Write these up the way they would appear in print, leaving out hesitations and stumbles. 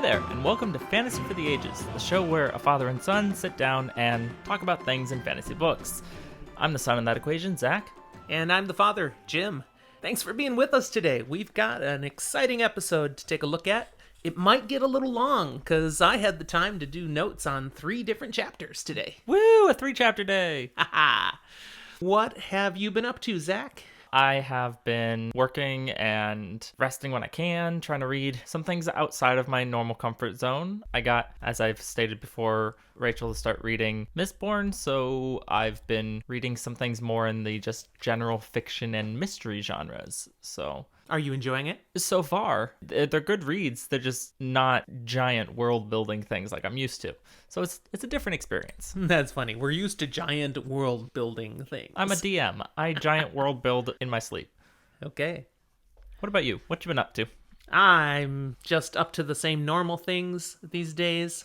there, and welcome to Fantasy for the Ages, the show where a father and son sit down and talk about things in fantasy books. I'm the son in that equation, Zach. And I'm the father, Jim. Thanks for being with us today. We've got an exciting episode to take a look at. It might get a little long, because I had the time to do notes on 3 different chapters today. Woo, a 3-chapter day! Haha! What have you been up to, Zach? I have been working and resting when I can, trying to read some things outside of my normal comfort zone. I got, as I've stated before, Rachel to start reading Mistborn, so I've been reading some things more in the just general fiction and mystery genres. So, are you enjoying it? so far, they're good reads. They're just not giant world-building things like I'm used to. So it's a different experience. That's funny. We're used to giant world-building things. I'm a DM. I giant world build in my sleep. Okay. What about you? What you been up to? I'm just up to the same normal things these days.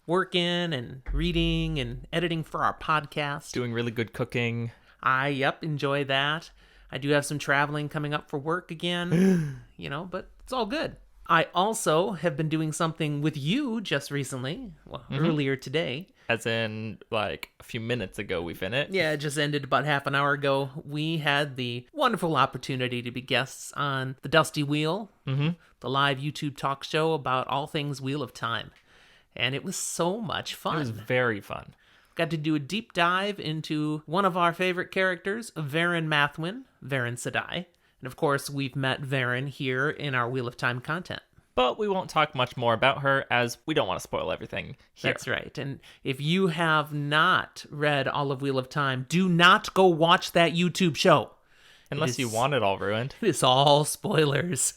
Working and reading and editing for our podcast. Doing really good cooking. Enjoy that. I do have some traveling coming up for work again, but it's all good. I also have been doing something with you just recently, earlier today. As in, like, a few minutes ago we finished. Yeah, it just ended about half an hour ago. We had the wonderful opportunity to be guests on The Dusty Wheel, the live YouTube talk show about all things Wheel of Time. And it was so much fun. It was very fun. Got to do a deep dive into one of our favorite characters, Varen Mathwin, Rand Sedai. And of course, we've met Varen here in our Wheel of Time content. But we won't talk much more about her, as we don't want to spoil everything here. That's right. And if you have not read all of Wheel of Time, do not go watch that YouTube show. Unless you want it all ruined. It is all spoilers.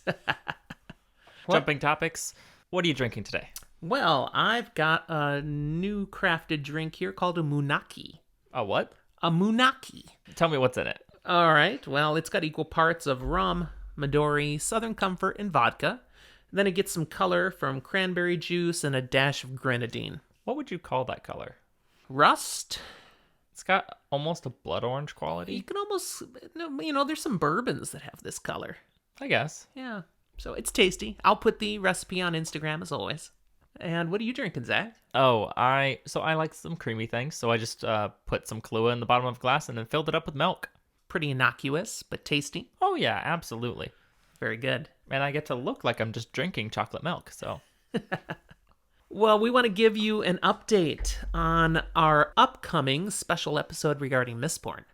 Jumping topics, what are you drinking today? Well, I've got a new crafted drink here called a Munaki. A what? A Munaki. Tell me what's in it. All right. Well, it's got equal parts of rum, Midori, Southern Comfort, and vodka. Then it gets some color from cranberry juice and a dash of grenadine. What would you call that color? Rust. It's got almost a blood orange quality. You can almost, there's some bourbons that have this color. I guess. Yeah. So it's tasty. I'll put the recipe on Instagram as always. And what are you drinking, Zach? Oh, I like some creamy things, so I just put some Kahlua in the bottom of a glass and then filled it up with milk. Pretty innocuous, but tasty. Oh yeah, absolutely. Very good. And I get to look like I'm just drinking chocolate milk, so. Well, we want to give you an update on our upcoming special episode regarding Mistborn.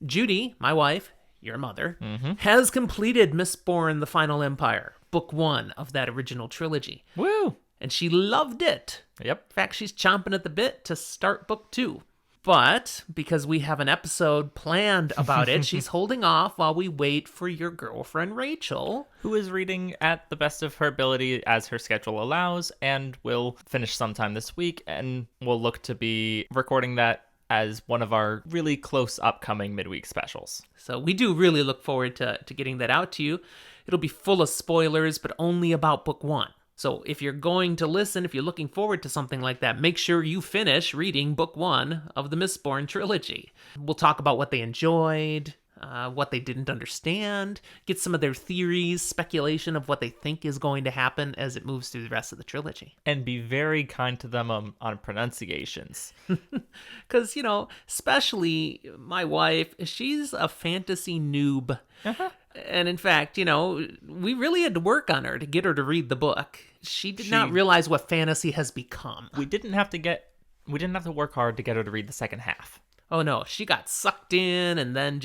Judy, my wife, your mother, has completed Mistborn: The Final Empire, book 1 of that original trilogy. Woo! And she loved it. Yep. In fact, she's chomping at the bit to start book 2. But because we have an episode planned about it, she's holding off while we wait for your girlfriend, Rachel. Who is reading at the best of her ability as her schedule allows, and will finish sometime this week, and we'll look to be recording that as one of our really close upcoming midweek specials. So we do really look forward to getting that out to you. It'll be full of spoilers, but only about book 1. So if you're going to listen, if you're looking forward to something like that, make sure you finish reading book 1 of the Mistborn trilogy. We'll talk about what they enjoyed, what they didn't understand, get some of their theories, speculation of what they think is going to happen as it moves through the rest of the trilogy. And be very kind to them on pronunciations. Because, especially my wife, she's a fantasy noob. And in fact, we really had to work on her to get her to read the book. She did not realize what fantasy has become. We didn't have to work hard to get her to read the second half. Oh no, she got sucked in, and then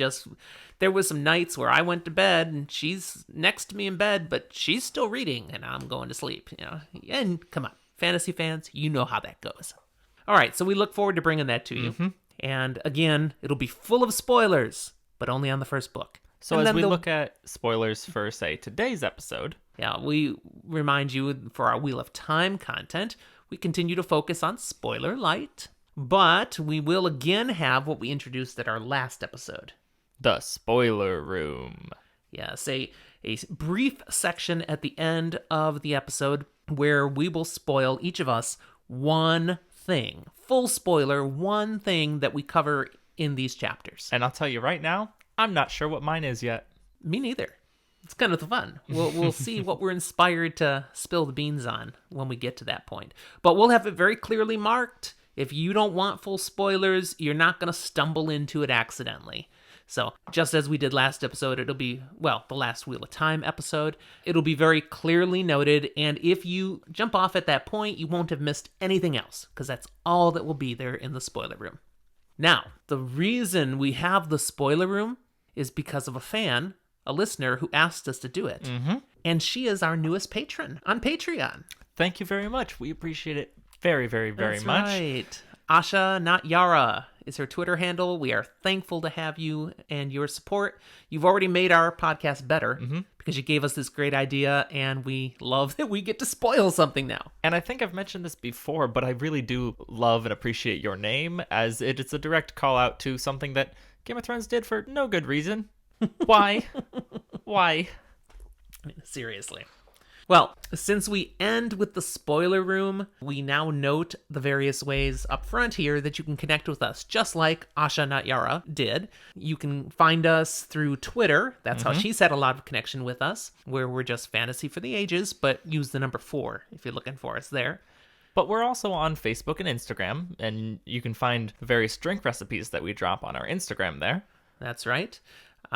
there was some nights where I went to bed and she's next to me in bed, but she's still reading and I'm going to sleep, And come on, fantasy fans, you know how that goes. All right, so we look forward to bringing that to you. And again, it'll be full of spoilers, but only on the first book. So as we look at spoilers for, say, today's episode. Yeah, we remind you for our Wheel of Time content, we continue to focus on spoiler light, but we will again have what we introduced at our last episode. The Spoiler Room. Yes, a brief section at the end of the episode where we will spoil each of us one thing. Full spoiler, one thing that we cover in these chapters. And I'll tell you right now, I'm not sure what mine is yet. Me neither. It's kind of fun. We'll see what we're inspired to spill the beans on when we get to that point. But we'll have it very clearly marked. If you don't want full spoilers, you're not going to stumble into it accidentally. So just as we did last episode, it'll be, the last Wheel of Time episode, it'll be very clearly noted. And if you jump off at that point, you won't have missed anything else, because that's all that will be there in the spoiler room. Now, the reason we have the spoiler room is because of a listener who asked us to do it. Mm-hmm. And she is our newest patron on Patreon. Thank you very much. We appreciate it very, very, very much. That's right. Asha, not Yara, is her Twitter handle. We are thankful to have you and your support. You've already made our podcast better because you gave us this great idea, and we love that we get to spoil something now. And I think I've mentioned this before, but I really do love and appreciate your name, as it's a direct call out to something that Game of Thrones did for no good reason. Why? Why? I mean, seriously. Well, since we end with the spoiler room, we now note the various ways up front here that you can connect with us, just like Asha Not Yara did. You can find us through Twitter. That's how she's had a lot of connection with us, where we're just Fantasy for the Ages, but use the number 4 if you're looking for us there. But we're also on Facebook and Instagram, and you can find the various drink recipes that we drop on our Instagram there. That's right.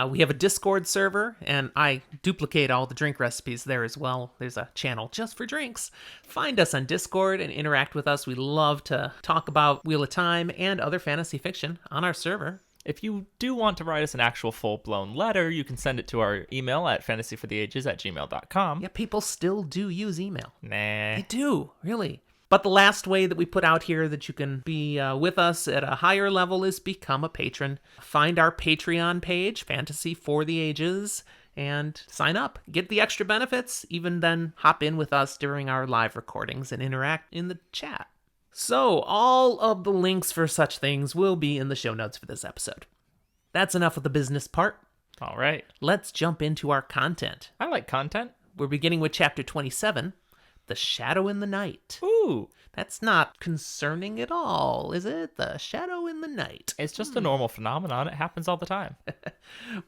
We have a Discord server, and I duplicate all the drink recipes there as well. There's a channel just for drinks. Find us on Discord and interact with us. We love to talk about Wheel of Time and other fantasy fiction on our server. If you do want to write us an actual full-blown letter, you can send it to our email at fantasyfortheages@gmail.com. Yeah, people still do use email. Nah. They do, really. But the last way that we put out here that you can be with us at a higher level is become a patron. Find our Patreon page, Fantasy for the Ages, and sign up. Get the extra benefits, even then hop in with us during our live recordings and interact in the chat. So all of the links for such things will be in the show notes for this episode. That's enough of the business part. All right. Let's jump into our content. I like content. We're beginning with chapter 27. The Shadow in the Night. Ooh. That's not concerning at all, is it? The Shadow in the Night. It's just a normal phenomenon. It happens all the time.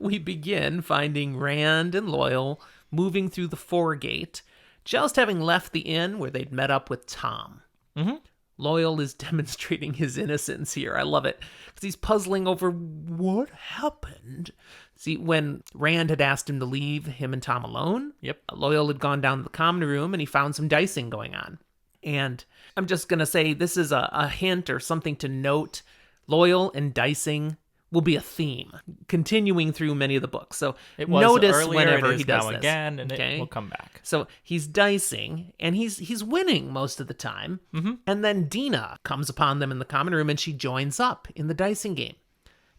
We begin finding Rand and Loial moving through the foregate, just having left the inn where they'd met up with Tom. Mm-hmm. Loial is demonstrating his innocence here. I love it, because he's puzzling over what happened. See, when Rand had asked him to leave him and Tom alone, Loial had gone down to the common room and he found some dicing going on. And I'm just going to say this is a hint or something to note. Loial and dicing will be a theme continuing through many of the books. So it was notice earlier, whenever it is he does now this. Again, and it will come back. So he's dicing, and he's winning most of the time. Mm-hmm. And then Dina comes upon them in the common room, and she joins up in the dicing game.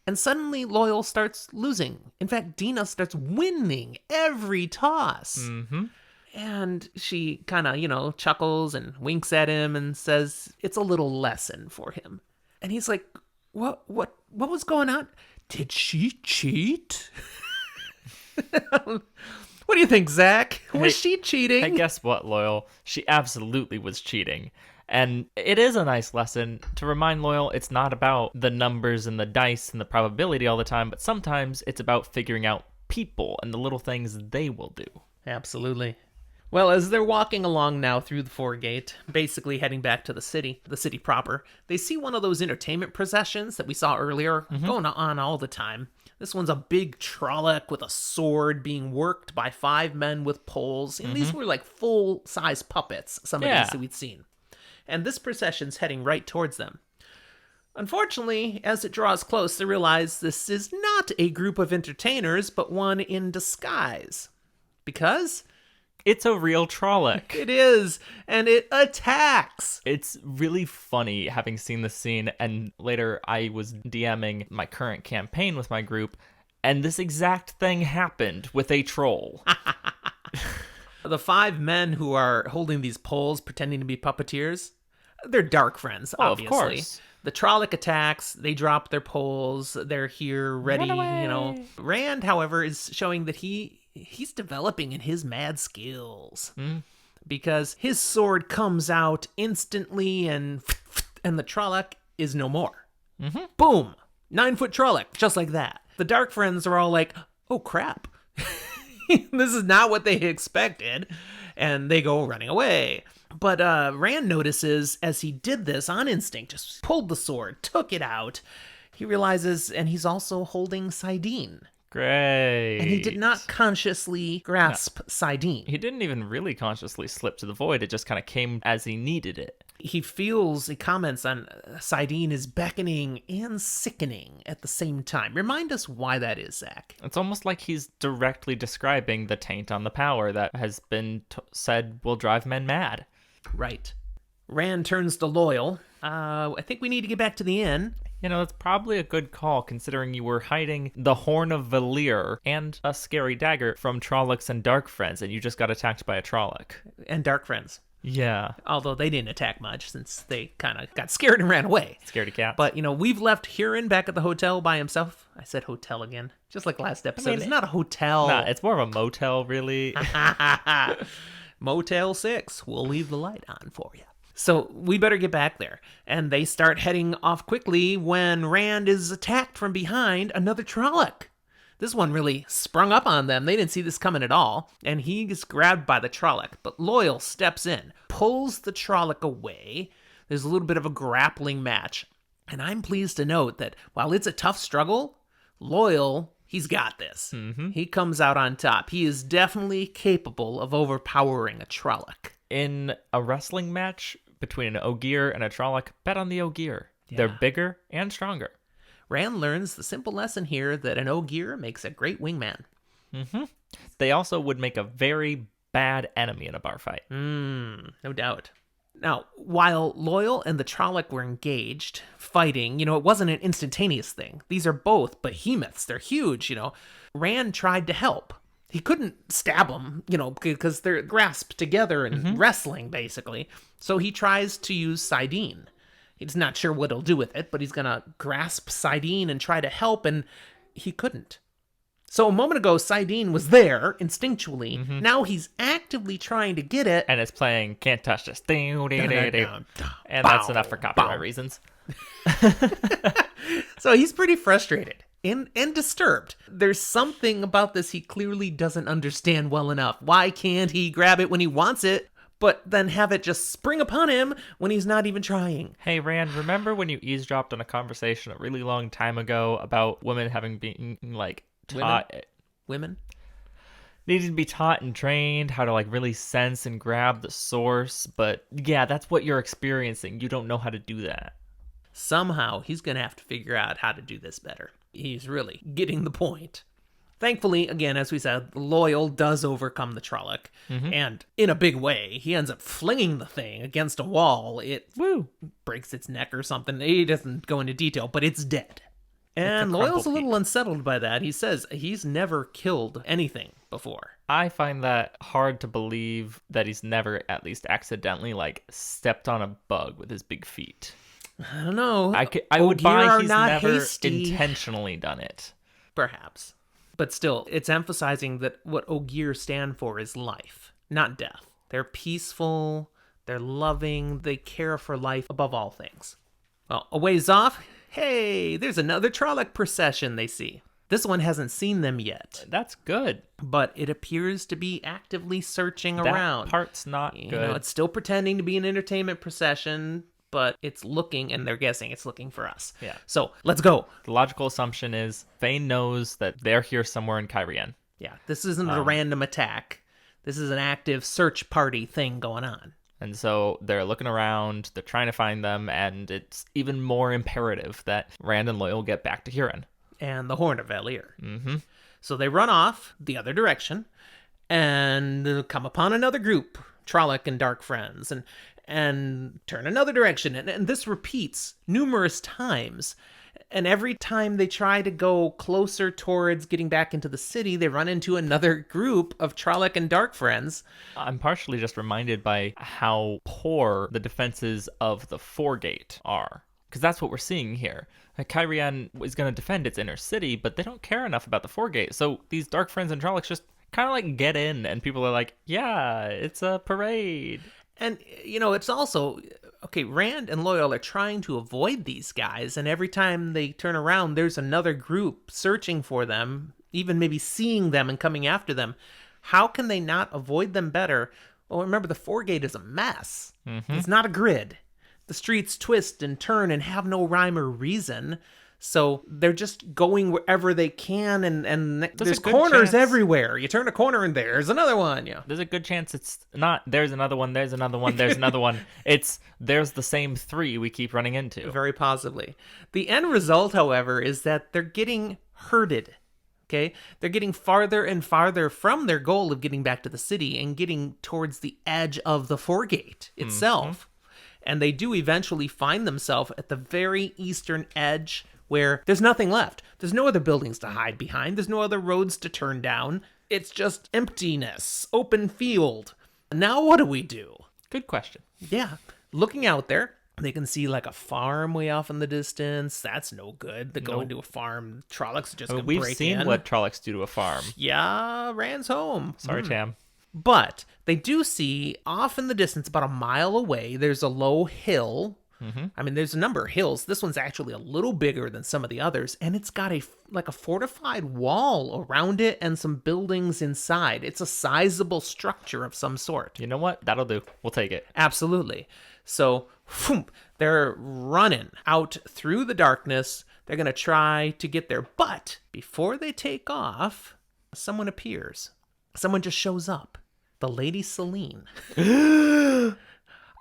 And suddenly Loial starts losing. In fact, Dina starts winning every toss. Mm-hmm. And she kind of, chuckles and winks at him and says it's a little lesson for him. And he's like, What was going on? Did she cheat? What do you think, Zach? Was she cheating? Hey, guess what, Loial? She absolutely was cheating. And it is a nice lesson to remind Loial it's not about the numbers and the dice and the probability all the time, but sometimes it's about figuring out people and the little things they will do. Absolutely. Well, as they're walking along now through the foregate, basically heading back to the city proper, they see one of those entertainment processions that we saw earlier going on all the time. This one's a big Trolloc with a sword being worked by 5 men with poles. And these were like full-size puppets, some of these that we'd seen. And this procession's heading right towards them. Unfortunately, as it draws close, they realize this is not a group of entertainers, but one in disguise. Because it's a real Trolloc. It is, and it attacks. It's really funny having seen this scene, and later I was DMing my current campaign with my group, and this exact thing happened with a troll. The 5 men who are holding these poles, pretending to be puppeteers, they're dark friends, obviously. Of course. The Trolloc attacks, they drop their poles, they're here, ready, Rand, however, is showing that he's developing in his mad skills. Because his sword comes out instantly, and the Trolloc is no more. Boom! 9-foot Trolloc, just like that. The dark friends are all like, oh crap. This is not what they expected. And they go running away. But Rand notices as he did this on instinct, just pulled the sword, took it out. He realizes, and he's also holding Saidin. Great. And he did not consciously grasp Saidin. He didn't even really consciously slip to the void. It just kind of came as he needed it. He comments on Saidin is beckoning and sickening at the same time. Remind us why that is, Zach. It's almost like he's directly describing the taint on the power that has been said will drive men mad. Right. Rand turns to Loial. I think we need to get back to the inn. You know, it's probably a good call considering you were hiding the Horn of Valir and a scary dagger from Trollocs and Dark Friends, and you just got attacked by a Trolloc. And Dark Friends. Yeah. Although they didn't attack much since they kind of got scared and ran away. Scaredy cat. But, we've left Huron back at the hotel by himself. I said hotel again, just like last episode. It's not a hotel. Nah, it's more of a motel, really. Motel 6. We'll leave the light on for you. So we better get back there. And they start heading off quickly when Rand is attacked from behind another Trolloc. This one really sprung up on them. They didn't see this coming at all. And he gets grabbed by the Trolloc. But Loial steps in, pulls the Trolloc away. There's a little bit of a grappling match. And I'm pleased to note that while it's a tough struggle, Loial, he's got this. Mm-hmm. He comes out on top. He is definitely capable of overpowering a Trolloc. In a wrestling match between an Ogier and a Trolloc, bet on the Ogier. Yeah. They're bigger and stronger. Rand learns the simple lesson here that an Ogier makes a great wingman. Mm-hmm. They also would make a very bad enemy in a bar fight. No doubt. Now, while Loial and the Trolloc were engaged, fighting, it wasn't an instantaneous thing. These are both behemoths. They're huge, Rand tried to help. He couldn't stab them, because they're grasped together and wrestling, basically. So he tries to use Saidin. He's not sure what he'll do with it, but he's going to grasp Saidin and try to help, and he couldn't. So a moment ago, Saidin was there, instinctually. Mm-hmm. Now he's actively trying to get it. And it's playing Can't Touch This. And that's enough for copyright reasons. So he's pretty frustrated. And disturbed. There's something about this he clearly doesn't understand well enough. Why can't he grab it when he wants it, but then have it just spring upon him when he's not even trying? Hey, Rand, remember when you eavesdropped on a conversation a really long time ago about women having been, taught... Women? Needing to be taught and trained how to, really sense and grab the source, but yeah, that's what you're experiencing. You don't know how to do that. Somehow, he's going to have to figure out how to do this better. He's really getting the point. Thankfully, again, as we said, Loial does overcome the Trolloc. Mm-hmm. And in a big way, he ends up flinging the thing against a wall. It breaks its neck or something. He doesn't go into detail, but it's dead. And Loyal's a little unsettled by that. He says he's never killed anything before. I find that hard to believe that he's never, at least accidentally, stepped on a bug with his big feet. I don't know. I would buy he's never intentionally done it. Perhaps. But still, it's emphasizing that what Ogier stand for is life, not death. They're peaceful, they're loving, they care for life above all things. Well, a ways off, hey, there's another Trolloc procession they see. This one hasn't seen them yet. That's good. But it appears to be actively searching around. That part's not good. It's still pretending to be an entertainment procession, but it's looking, and they're guessing it's looking for us. Yeah. So, let's go. The logical assumption is Thane knows that they're here somewhere in Cairhien. Yeah, this isn't a random attack. This is an active search party thing going on. And so they're looking around, they're trying to find them, and it's even more imperative that Rand and Loial get back to Huron. And the Horn of Valir. Mm-hmm. So they run off the other direction and come upon another group, Trolloc and Dark Friends, and turn another direction. And this repeats numerous times. And every time they try to go closer towards getting back into the city, they run into another group of Trolloc and Dark Friends. I'm partially just reminded by how poor the defenses of the Foregate are. Because that's what we're seeing here. Cairhien is going to defend its inner city, but they don't care enough about the Foregate. So these Dark Friends and Trollocs just kind of get in, and people are like, yeah, it's a parade. And, it's also, Rand and Loial are trying to avoid these guys, and every time they turn around, there's another group searching for them, even maybe seeing them and coming after them, how can they not avoid them better? Well, remember, the Foregate is a mess. It's not a grid. The streets twist and turn and have no rhyme or reason. So they're just going wherever they can, and there's corners everywhere. You turn a corner and there's another one. Yeah. There's a good chance it's not there's another one, there's another one, there's another one. It's there's the same three we keep running into. Very possibly. The end result, however, is that they're getting herded. Okay? They're getting farther and farther from their goal of getting back to the city and getting towards the edge of the Foregate itself. And they do eventually find themselves at the very eastern edge, where there's nothing left. There's no other buildings to hide behind. There's no other roads to turn down. It's just emptiness, open field. Now what do we do? Good question. Yeah. Looking out there, they can see like a farm way off in the distance. That's no good. They go into a farm. Trollocs are just going to break in. We've seen what Trollocs do to a farm. Yeah, Rand's home. Sorry, Tam. But they do see off in the distance, about a mile away, there's a low hill. I mean, there's a number of hills. This one's actually a little bigger than some of the others, and it's got a fortified wall around it and some buildings inside. It's a sizable structure of some sort. You know what? That'll do. We'll take it. Absolutely. So, they're running out through the darkness. They're going to try to get there. But before they take off, someone appears. Someone just shows up. The Lady Selene.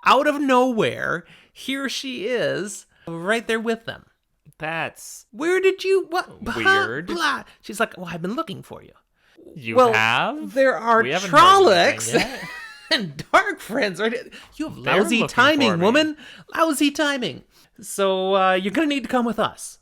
Out of nowhere, here she is, right there with them. That's Where did you... What? Weird. Blah. She's like, well, I've been looking for you. You have? There are Trollocs and Dark Friends. Right? You have lousy timing, woman. Lousy timing. So you're going to need to come with us.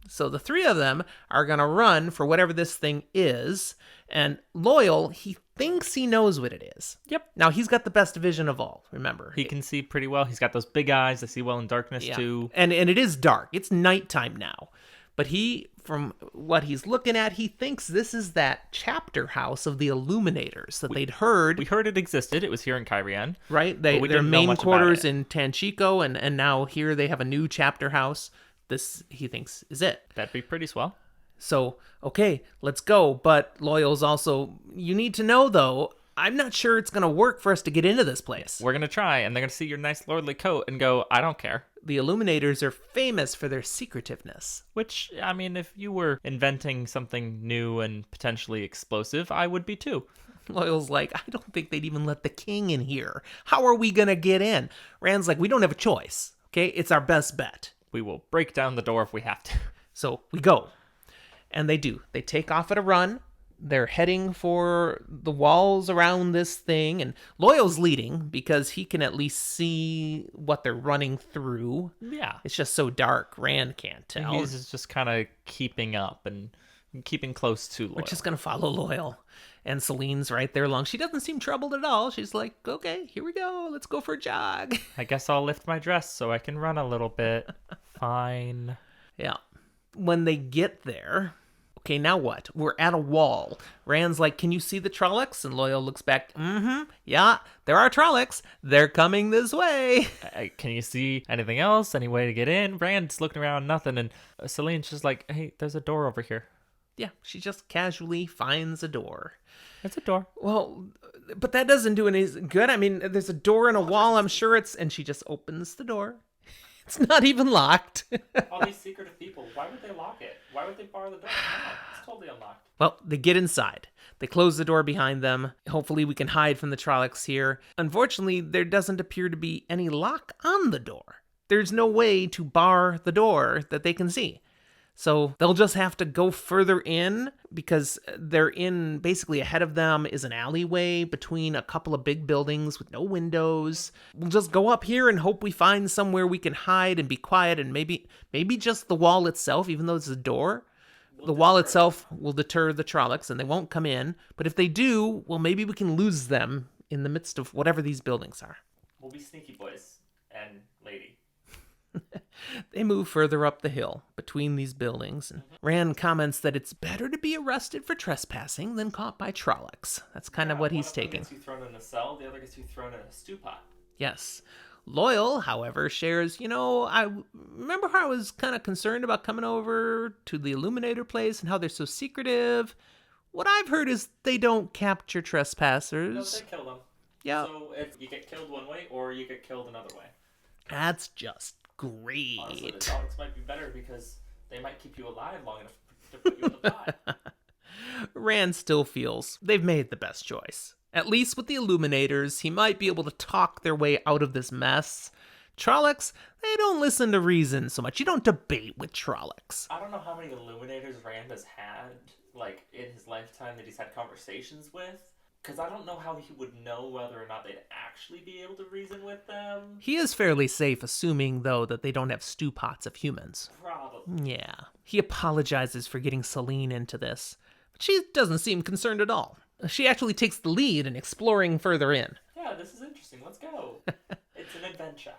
So the three of them are going to run for whatever this thing is. And Loial, he thinks he knows what it is. Yep. Now, he's got the best vision of all, remember. He can see pretty well. He's got those big eyes that see well in darkness, too. And it is dark. It's nighttime now. But he, from what he's looking at, he thinks this is that chapter house of the Illuminators that they'd heard. We heard it existed. It was here in Cairhien. Right? Their main quarters in Tanchico, and now here they have a new chapter house. This, he thinks, is it. That'd be pretty swell. So, okay, let's go. But Loial's also, you need to know, though, I'm not sure it's going to work for us to get into this place. We're going to try, and they're going to see your nice lordly coat and go, I don't care. The Illuminators are famous for their secretiveness. Which, I mean, if you were inventing something new and potentially explosive, I would be too. Loial's like, I don't think they'd even let the king in here. How are we going to get in? Rand's like, we don't have a choice. Okay, it's our best bet. We will break down the door if we have to. So we go. And they do. They take off at a run. They're heading for the walls around this thing. And Loial's leading because he can at least see what they're running through. Yeah. It's just so dark. Rand can't tell. He's just kind of keeping up and keeping close to Loial. We're just going to follow Loial. And Selene's right there along. She doesn't seem troubled at all. She's like, okay, here we go. Let's go for a jog. I guess I'll lift my dress so I can run a little bit. Fine. Yeah. When they get there... Okay, now what? We're at a wall. Rand's like, can you see the Trollocs? And Loial looks back, yeah, there are Trollocs. They're coming this way. Can you see anything else? Any way to get in? Rand's looking around, nothing. And Selene's just like, hey, there's a door over here. Yeah, she just casually finds a door. It's a door. Well, but that doesn't do any good. I mean, there's a door in a wall, I'm sure it's... And she just opens the door. It's not even locked. All these secretive people, why would they lock it? Why would they bar the door? No, it's totally unlocked. Well, they get inside. They close the door behind them. Hopefully we can hide from the Trollocs here. Unfortunately, there doesn't appear to be any lock on the door. There's no way to bar the door that they can see. So they'll just have to go further in because they're in, basically ahead of them is an alleyway between a couple of big buildings with no windows. We'll just go up here and hope we find somewhere we can hide and be quiet, and maybe just the wall itself, even though it's a door. The wall itself will deter the Trollocs and they won't come in. But if they do, well, maybe we can lose them in the midst of whatever these buildings are. We'll be sneaky boys and lady. They move further up the hill between these buildings, and Rand comments that it's better to be arrested for trespassing than caught by Trollocs. That's kind of what he's taking. One gets you thrown in a cell, the other gets you thrown in a stew pot. Yes. Loial, however, shares, I remember how I was kind of concerned about coming over to the Illuminator place and how they're so secretive. What I've heard is they don't capture trespassers. No, they kill them. Yeah. So if you get killed one way or you get killed another way. That's just great. Honestly, the dogs might be better because they might keep you alive long enough to put you in the pot. Rand still feels they've made the best choice. At least with the Illuminators, he might be able to talk their way out of this mess. Trollocs, they don't listen to reason so much. You don't debate with Trollocs. I don't know how many Illuminators Rand has had, in his lifetime that he's had conversations with. Because I don't know how he would know whether or not they'd actually be able to reason with them. He is fairly safe, assuming, though, that they don't have stew pots of humans. Probably. Yeah. He apologizes for getting Selene into this, but she doesn't seem concerned at all. She actually takes the lead in exploring further in. Yeah, this is interesting. Let's go. It's an adventure.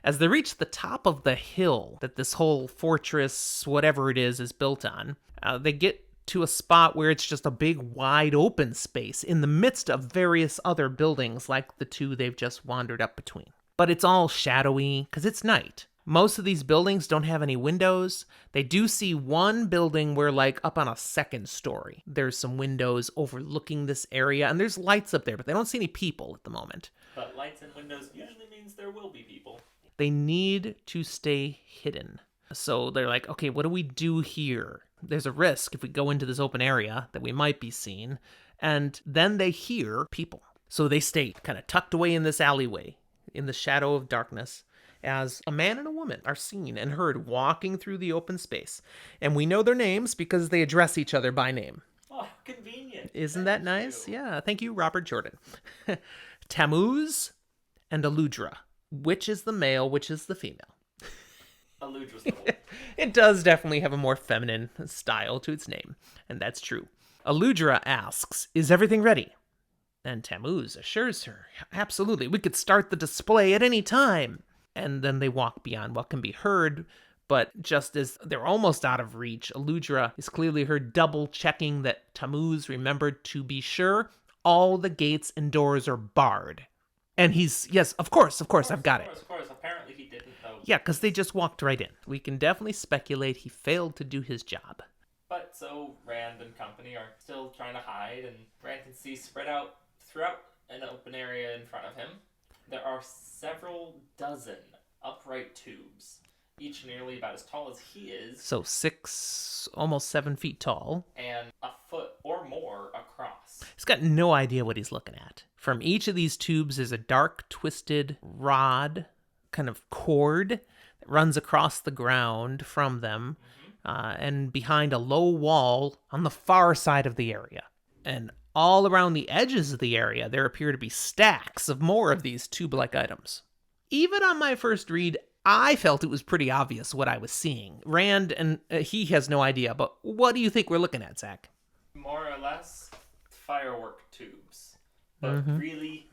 As they reach the top of the hill that this whole fortress, whatever it is built on, they get to a spot where it's just a big wide open space in the midst of various other buildings like the two they've just wandered up between. But it's all shadowy because it's night. Most of these buildings don't have any windows. They do see one building where, up on a second story, there's some windows overlooking this area, and there's lights up there, but they don't see any people at the moment. But lights and windows usually means there will be people. They need to stay hidden. So they're like, okay, what do we do here? There's a risk if we go into this open area that we might be seen. And then they hear people. So they stay kind of tucked away in this alleyway, in the shadow of darkness, as a man and a woman are seen and heard walking through the open space. And we know their names because they address each other by name. Oh, convenient. Isn't that nice? Yeah, thank you, Robert Jordan. Tammuz and Aludra. Which is the male, which is the female? Aludra's the one. It does definitely have a more feminine style to its name, and that's true. Aludra asks, is everything ready? And Tammuz assures her, absolutely, we could start the display at any time. And then they walk beyond what can be heard, but just as they're almost out of reach, Aludra is clearly heard double-checking that Tammuz remembered to be sure all the gates and doors are barred. And he's, yes, of course, I've got it. Of course, apparently he didn't, though. Yeah, because they just walked right in. We can definitely speculate he failed to do his job. But so Rand and company are still trying to hide, and Rand can see spread out throughout an open area in front of him. There are several dozen upright tubes, each nearly about as tall as he is. So 6, almost 7 feet tall. And a foot or more across. He's got no idea what he's looking at. From each of these tubes is a dark, twisted rod, kind of cord that runs across the ground from them, and behind a low wall on the far side of the area. And all around the edges of the area, there appear to be stacks of more of these tube-like items. Even on my first read, I felt it was pretty obvious what I was seeing. Rand, and he has no idea, but what do you think we're looking at, Zach? More or less, firework tubes. But really,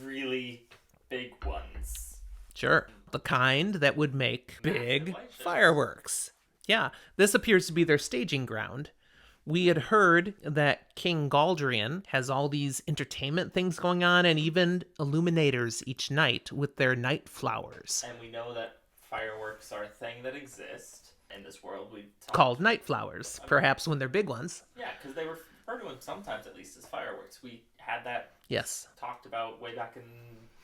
really big ones. Sure. The kind that would make big light shows. fireworks. Yeah, this appears to be their staging ground. We had heard that King Galdrian has all these entertainment things going on and even illuminators each night with their night flowers. And we know that fireworks are a thing that exist in this world. Called night flowers, perhaps when they're big ones. Yeah, because they refer to them sometimes at least as fireworks. We had that talked about way back in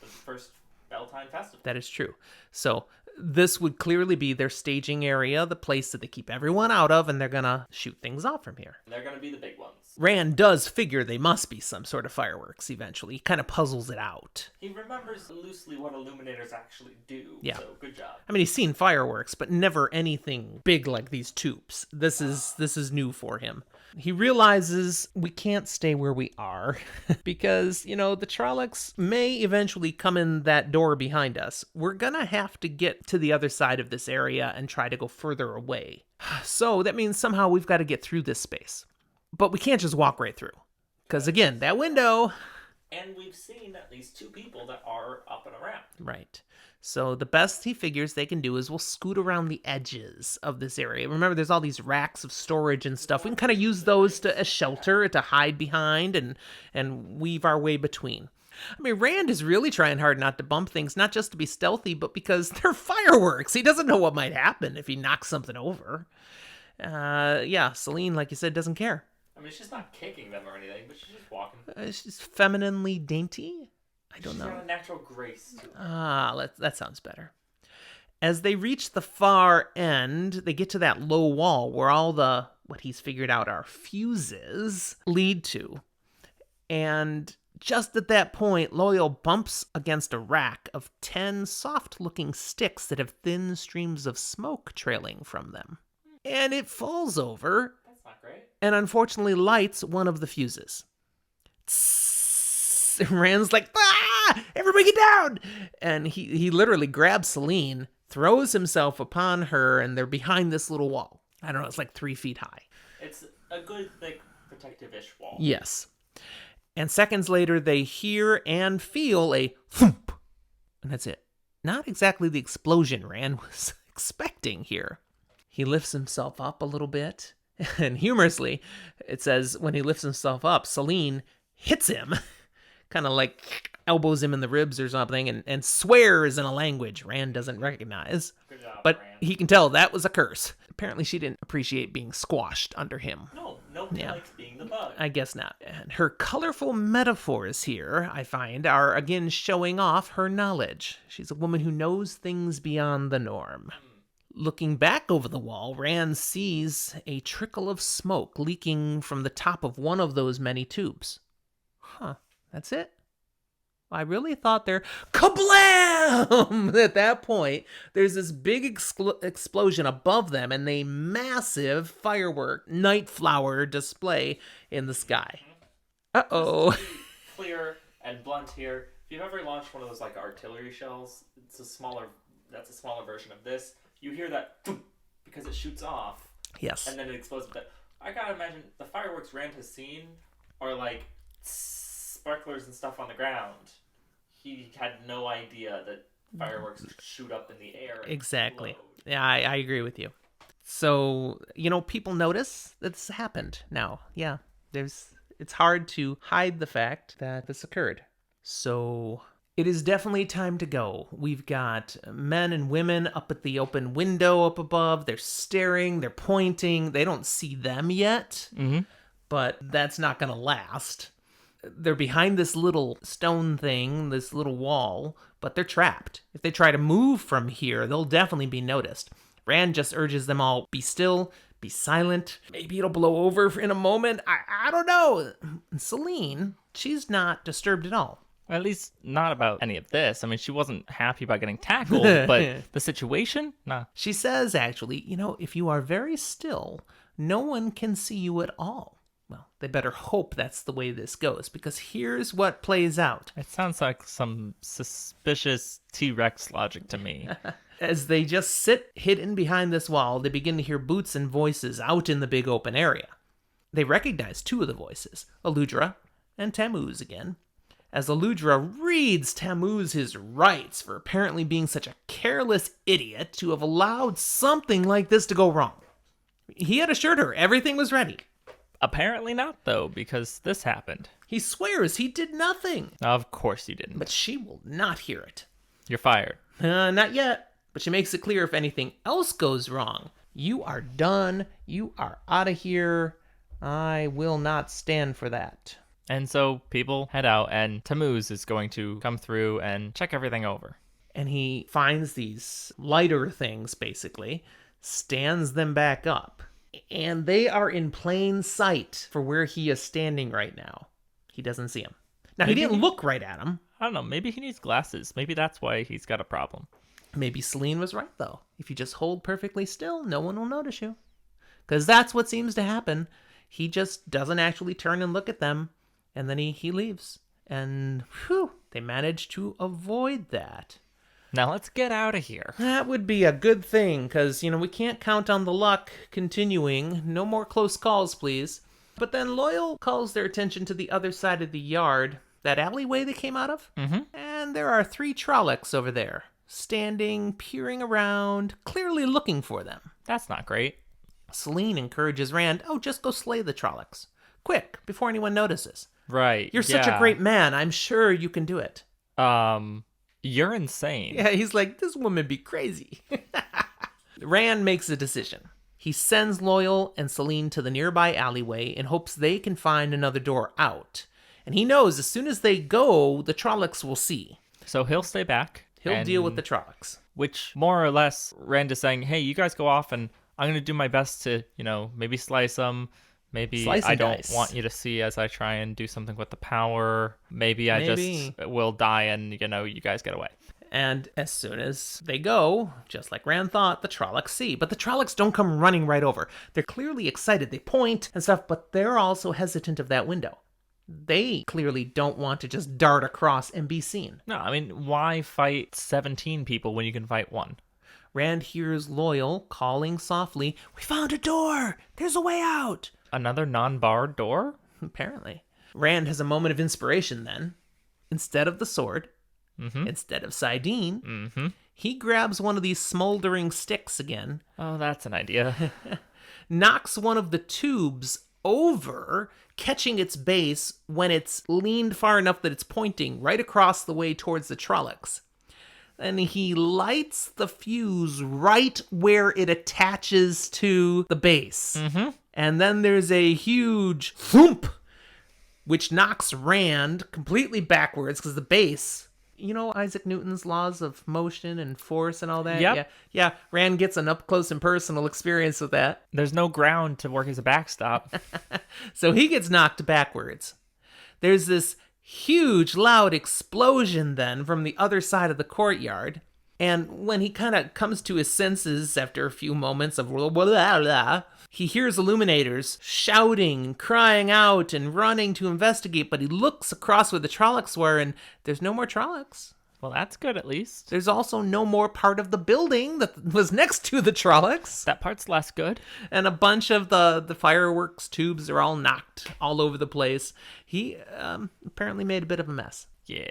the first Beltane Festival. That is true. So this would clearly be their staging area, the place that they keep everyone out of, and they're going to shoot things off from here. They're going to be the big ones. Rand does figure they must be some sort of fireworks eventually. He kind of puzzles it out. He remembers loosely what illuminators actually do, so good job. I mean, he's seen fireworks, but never anything big like these tubes. This is new for him. He realizes we can't stay where we are because, the Trollocs may eventually come in that door behind us. We're gonna have to get to the other side of this area and try to go further away. So that means somehow we've got to get through this space. But we can't just walk right through. Because again, that window... And we've seen at least 2 people that are up and around. Right. So the best he figures they can do is we'll scoot around the edges of this area. Remember, there's all these racks of storage and stuff. We can kind of use those as shelter to hide behind and weave our way between. I mean, Rand is really trying hard not to bump things, not just to be stealthy, but because they're fireworks. He doesn't know what might happen if he knocks something over. Yeah, Celine, like you said, doesn't care. I mean, she's not kicking them or anything, but she's just walking. She's femininely dainty? I don't know. She's got a natural grace to her. That sounds better. As they reach the far end, they get to that low wall where all the, what he's figured out are fuses, lead to. And just at that point, Loial bumps against a rack of 10 soft-looking sticks that have thin streams of smoke trailing from them. And it falls over. That's not great. And unfortunately lights one of the fuses. Tss, Rand's like, ah! Everybody get down! And he literally grabs Celine, throws himself upon her, and they're behind this little wall. I don't know, it's like 3 feet high. It's a good, thick, protective-ish wall. Yes. And seconds later, they hear and feel a thump. And that's it. Not exactly the explosion Rand was expecting here. He lifts himself up a little bit. And humorously, it says when he lifts himself up, Celine hits him. Kind of like elbows him in the ribs or something. And swears in a language Rand doesn't recognize. Good job, But Rand. he can tell that was a curse. Apparently she didn't appreciate being squashed under him. Nobody likes being the bug. I guess not. And her colorful metaphors here, I find, are again showing off her knowledge. She's a woman who knows things beyond the norm. Looking back over the wall, Rand sees a trickle of smoke leaking from the top of one of those many tubes. Huh, that's it? I really thought there... Kablam! At that point, there's this big explosion above them and a massive firework night flower display in the sky. Uh-oh. Clear and blunt here. If you've ever launched one of those like artillery shells, that's a smaller version of this. You hear that thump, because it shoots off. Yes. And then it explodes. But I gotta imagine the fireworks Rand has seen are like sparklers and stuff on the ground. He had no idea that fireworks shoot up in the air. Exactly. Explode. Yeah, I agree with you. So, people notice that this happened now. Yeah, it's hard to hide the fact that this occurred. So it is definitely time to go. We've got men and women up at the open window up above. They're staring, they're pointing. They don't see them yet, but that's not going to last. They're behind this little stone thing, this little wall, but they're trapped. If they try to move from here, they'll definitely be noticed. Rand just urges them all, be still, be silent. Maybe it'll blow over in a moment. I don't know. And Celine, she's not disturbed at all. At least not about any of this. I mean, she wasn't happy about getting tackled, but the situation? Nah. She says, actually, if you are very still, no one can see you at all. Well, they better hope that's the way this goes, because here's what plays out. It sounds like some suspicious T-Rex logic to me. As they just sit hidden behind this wall, they begin to hear boots and voices out in the big open area. They recognize 2 of the voices, Aludra and Tammuz again, as Aludra reads Tammuz his rights for apparently being such a careless idiot to have allowed something like this to go wrong. He had assured her everything was ready. Apparently not, though, because this happened. He swears he did nothing. Of course you didn't. But she will not hear it. You're fired. Not yet. But she makes it clear if anything else goes wrong, you are done. You are out of here. I will not stand for that. And so people head out, and Tammuz is going to come through and check everything over. And he finds these lighter things, basically, stands them back up. And they are in plain sight for where he is standing right now. He doesn't see him. Now, he didn't look right at him. I don't know. Maybe he needs glasses. Maybe that's why he's got a problem. Maybe Celine was right, though. If you just hold perfectly still, no one will notice you. Because that's what seems to happen. He just doesn't actually turn and look at them. And then he leaves. And whew, they managed to avoid that. Now let's get out of here. That would be a good thing, because, we can't count on the luck continuing. No more close calls, please. But then Loial calls their attention to the other side of the yard, that alleyway they came out of. And there are 3 Trollocs over there, standing, peering around, clearly looking for them. That's not great. Celine encourages Rand, just go slay the Trollocs. Quick, before anyone notices. Right. You're such a great man. I'm sure you can do it. You're insane. Yeah, he's like, this woman be crazy. Rand makes a decision. He sends Loial and Selene to the nearby alleyway in hopes they can find another door out. And he knows as soon as they go, the Trollocs will see. So he'll stay back. He'll deal with the Trollocs. Which, more or less, Rand is saying, hey, you guys go off and I'm going to do my best to, maybe slice them. Maybe I don't want you to see as I try and do something with the power. Maybe I just will die and, you guys get away. And as soon as they go, just like Rand thought, the Trollocs see. But the Trollocs don't come running right over. They're clearly excited. They point and stuff, but they're also hesitant of that window. They clearly don't want to just dart across and be seen. No, I mean, why fight 17 people when you can fight one? Rand hears Loial calling softly, "We found a door! There's a way out!" Another non-barred door? Apparently. Rand has a moment of inspiration then. Instead of the sword, instead of Saidin, he grabs one of these smoldering sticks again. Oh, that's an idea. Knocks one of the tubes over, catching its base when it's leaned far enough that it's pointing right across the way towards the Trollocs. And he lights the fuse right where it attaches to the base. And then there's a huge thump, which knocks Rand completely backwards because the base, Isaac Newton's laws of motion and force and all that? Yep. Yeah. Rand gets an up-close and personal experience with that. There's no ground to work as a backstop. So he gets knocked backwards. There's this huge, loud explosion then from the other side of the courtyard. And when he kind of comes to his senses after a few moments of blah, blah, blah, he hears illuminators shouting, crying out, and running to investigate, but he looks across where the Trollocs were, and there's no more Trollocs. Well, that's good at least. There's also no more part of the building that was next to the Trollocs. That part's less good. And a bunch of the fireworks tubes are all knocked all over the place. He apparently made a bit of a mess. Yeah.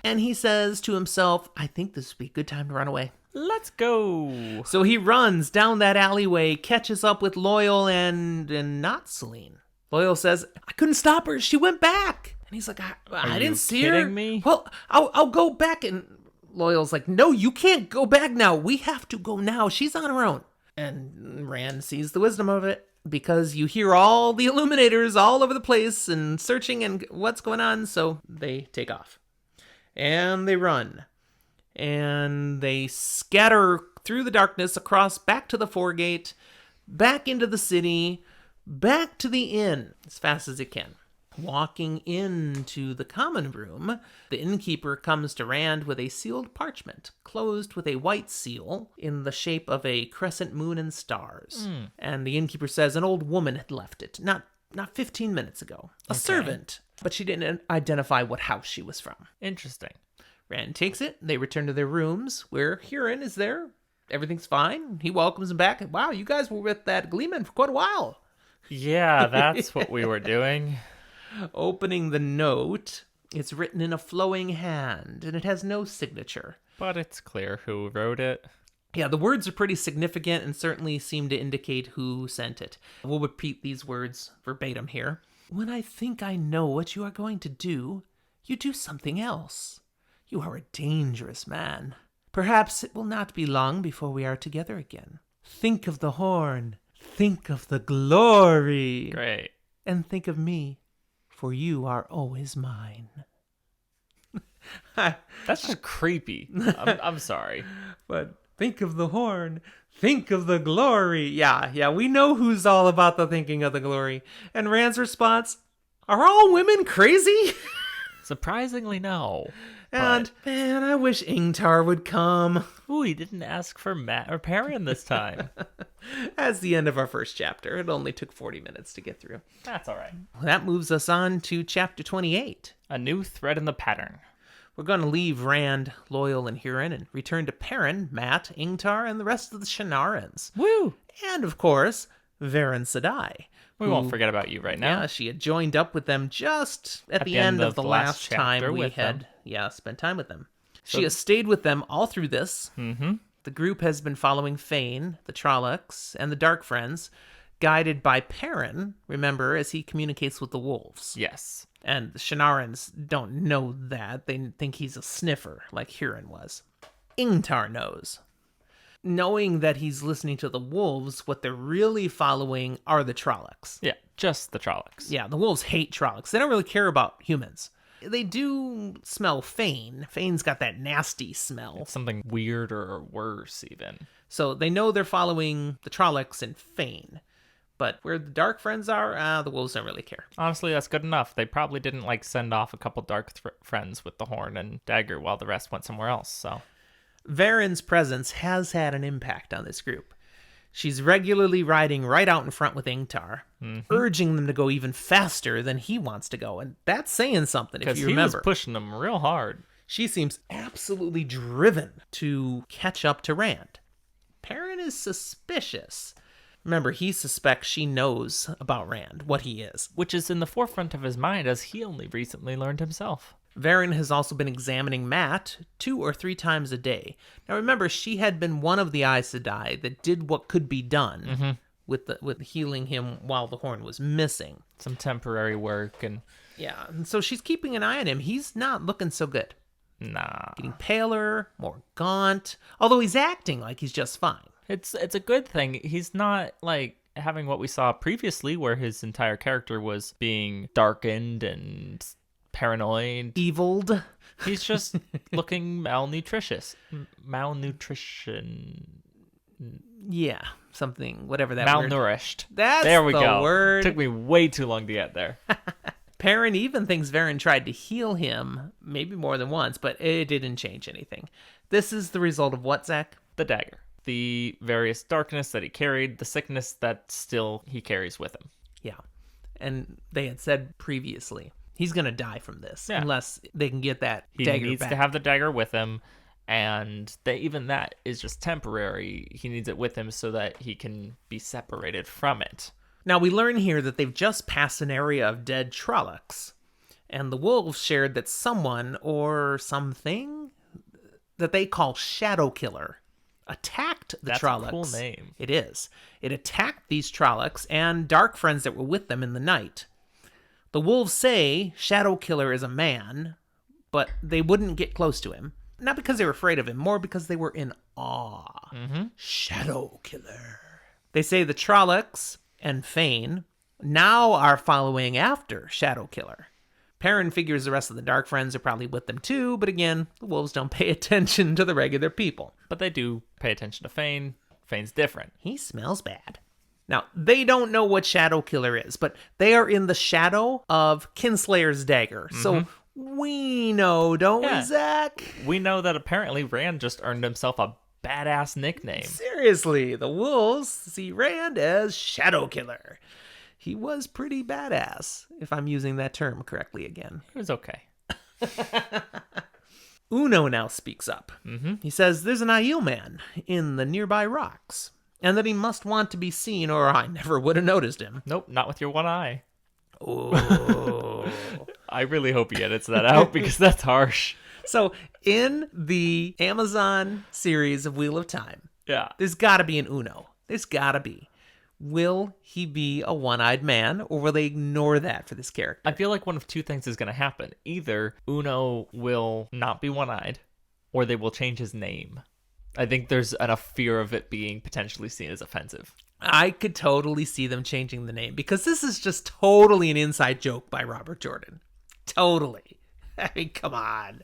And he says to himself, I think this would be a good time to run away. Let's go. So he runs down that alleyway, catches up with Loial and not Selene. Loial says, I couldn't stop her. She went back. And he's like, I didn't see her. Are you kidding me? Well, I'll go back. And Loyal's like, no, you can't go back now. We have to go now. She's on her own. And Rand sees the wisdom of it because you hear all the illuminators all over the place and searching and what's going on. So they take off. And they run. And they scatter through the darkness across back to the foregate, back into the city, back to the inn as fast as it can. Walking into the common room, the innkeeper comes to Rand with a sealed parchment, closed with a white seal in the shape of a crescent moon and stars. And the innkeeper says an old woman had left it, not 15 minutes ago. A servant, but she didn't identify what house she was from. Interesting. Rand takes it. They return to their rooms, where Shienarens is there. Everything's fine. He welcomes them back. Wow, you guys were with that Gleeman for quite a while. Yeah, that's what we were doing. Opening the note, it's written in a flowing hand, and it has no signature. But it's clear who wrote it. Yeah, the words are pretty significant and certainly seem to indicate who sent it. We'll repeat these words verbatim here. When I think I know what you are going to do, you do something else. You are a dangerous man. Perhaps it will not be long before we are together again. Think of the horn. Think of the glory. Great. And think of me, for you are always mine. That's just creepy. I'm sorry. But think of the horn. Think of the glory. Yeah, we know who's all about the thinking of the glory. And Rand's response, are all women crazy? Surprisingly, no. And, man, I wish Ingtar would come. Ooh, he didn't ask for Mat or Perrin this time. That's the end of our first chapter. It only took 40 minutes to get through. That's all right. That moves us on to chapter 28. A new thread in the pattern. We're going to leave Rand, Loial, and Shienarens and return to Perrin, Mat, Ingtar, and the rest of the Shienarens. Woo! And, of course, Aes Sedai. We won't forget about you right now. Yeah, she had joined up with them just at the end of the last time we had spent time with them. She has stayed with them all through this. Mm-hmm. The group has been following Fane, the Trollocs, and the Dark Friends, guided by Perrin, remember, as he communicates with the wolves. Yes. And the Shienarens don't know that. They think he's a sniffer, like Huron was. Ingtar knows. Knowing that he's listening to the wolves, what they're really following are the Trollocs. Yeah, just the Trollocs. Yeah, the wolves hate Trollocs. They don't really care about humans. They do smell Fane. Fane's got that nasty smell. It's something weirder or worse, even. So they know they're following the Trollocs and Fane. But where the Dark Friends are, the wolves don't really care. Honestly, that's good enough. They probably didn't, send off a couple Dark Friends with the horn and dagger while the rest went somewhere else, so... Varen's presence has had an impact on this group. She's regularly riding right out in front with Ingtar, urging them to go even faster than he wants to go. And that's saying something, if you remember. Because he was pushing them real hard. She seems absolutely driven to catch up to Rand. Perrin is suspicious. Remember, he suspects she knows about Rand, what he is. Which is in the forefront of his mind, as he only recently learned himself. Varen has also been examining Mat 2 or 3 times a day. Now remember, she had been one of the Aes Sedai that did what could be done with healing him while the horn was missing. Some temporary work and... Yeah, and so she's keeping an eye on him. He's not looking so good. Nah. Getting paler, more gaunt, although he's acting like he's just fine. It's a good thing. He's not, having what we saw previously, where his entire character was being darkened and... paranoid, Eviled. He's just looking malnutritious. Malnutrition. Yeah, something, whatever that Malnourished. word. That's there we the go. word. Took me way too long to get there. Perrin even thinks Varen tried to heal him, maybe more than once, but it didn't change anything. This is the result of what, Zach? The dagger. The various darkness that he carried, the sickness that still he carries with him. Yeah, and they had said previously, he's going to die from this unless they can get that dagger back. He needs to have the dagger with him, and even that is just temporary. He needs it with him so that he can be separated from it. Now, we learn here that they've just passed an area of dead Trollocs, and the wolves shared that someone or something that they call Shadow Killer attacked the Trollocs. That's a cool name. It is. It attacked these Trollocs and dark friends that were with them in the night. The wolves say Shadow Killer is a man, but they wouldn't get close to him. Not because they were afraid of him, more because they were in awe. Shadow Killer. They say the Trollocs and Fane now are following after Shadow Killer. Perrin figures the rest of the Dark Friends are probably with them too, but again, the wolves don't pay attention to the regular people. But they do pay attention to Fane. Fane's different. He smells bad. Now, they don't know what Shadow Killer is, but they are in the shadow of Kinslayer's dagger. So we know, don't we, Zach? We know that apparently Rand just earned himself a badass nickname. Seriously, the wolves see Rand as Shadow Killer. He was pretty badass, if I'm using that term correctly again. It was okay. Uno now speaks up. He says there's an Aiel man in the nearby rocks, and that he must want to be seen or I never would have noticed him. Nope, not with your one eye. Oh. I really hope he edits that out because that's harsh. So, in the Amazon series of Wheel of Time, there's got to be an Uno. There's got to be. Will he be a one-eyed man, or will they ignore that for this character? I feel like one of two things is going to happen. Either Uno will not be one-eyed, or they will change his name. I think there's enough fear of it being potentially seen as offensive. I could totally see them changing the name, because this is just totally an inside joke by Robert Jordan. Totally. I mean, come on.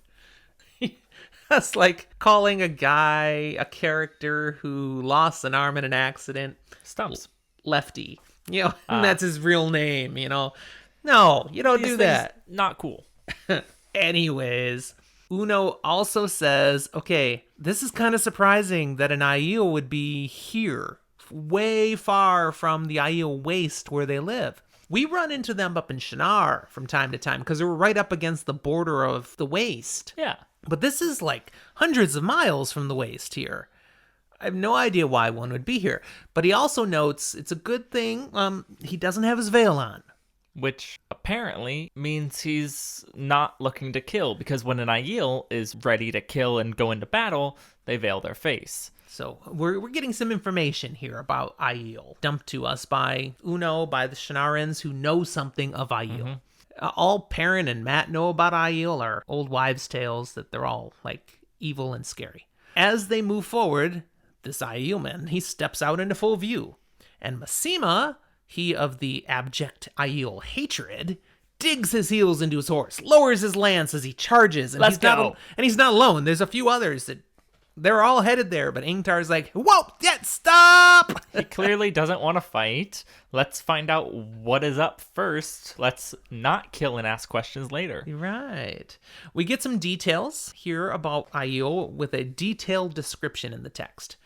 That's like calling a guy, a character who lost an arm in an accident, Stumps. Lefty. You know, and that's his real name, you know. No, you don't do that. Not cool. Anyways, Uno also says, okay, this is kind of surprising that an Aiel would be here, way far from the Aiel waste where they live. We run into them up in Shienarens from time to time because we're right up against the border of the waste. Yeah. But this is like hundreds of miles from the waste here. I have no idea why one would be here. But he also notes it's a good thing he doesn't have his veil on. which apparently means he's not looking to kill, because when an Aiel is ready to kill and go into battle, they veil their face. So we're getting some information here about Aiel, dumped to us by Uno, by the Shienarens, who know something of Aiel. All Perrin and Mat know about Aiel are old wives' tales, that they're all, like, evil and scary. As they move forward, this Aielman, he steps out into full view. And Masema, he of the abject Aiel hatred, digs his heels into his horse, lowers his lance as he charges. And Let's go. He's not alone. There's a few others that they're all headed there, but Ingtar's like, whoa, yeah, stop! He clearly doesn't want to fight. Let's find out what is up first. Let's not kill and ask questions later. Right. We get some details here about Aiel with a detailed description in the text.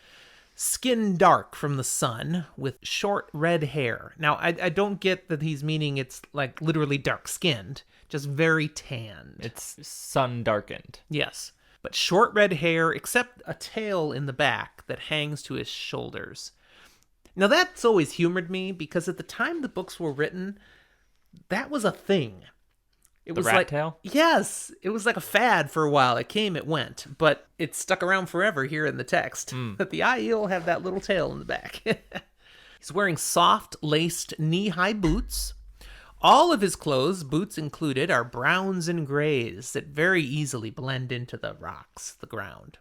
Skin dark from the sun with short red hair. Now, I don't get that he's meaning it's like literally dark-skinned, just very tanned. It's sun darkened. Yes. But short red hair, except a tail in the back that hangs to his shoulders. Now, that's always humored me, because at the time the books were written, that was a thing. It was rat like, tail? Yes, it was like a fad for a while. It came, it went, but it stuck around forever here in the text. That the Aiel have that little tail in the back. He's wearing soft, laced, knee-high boots. All of his clothes, boots included, are browns and grays that very easily blend into the rocks, the ground.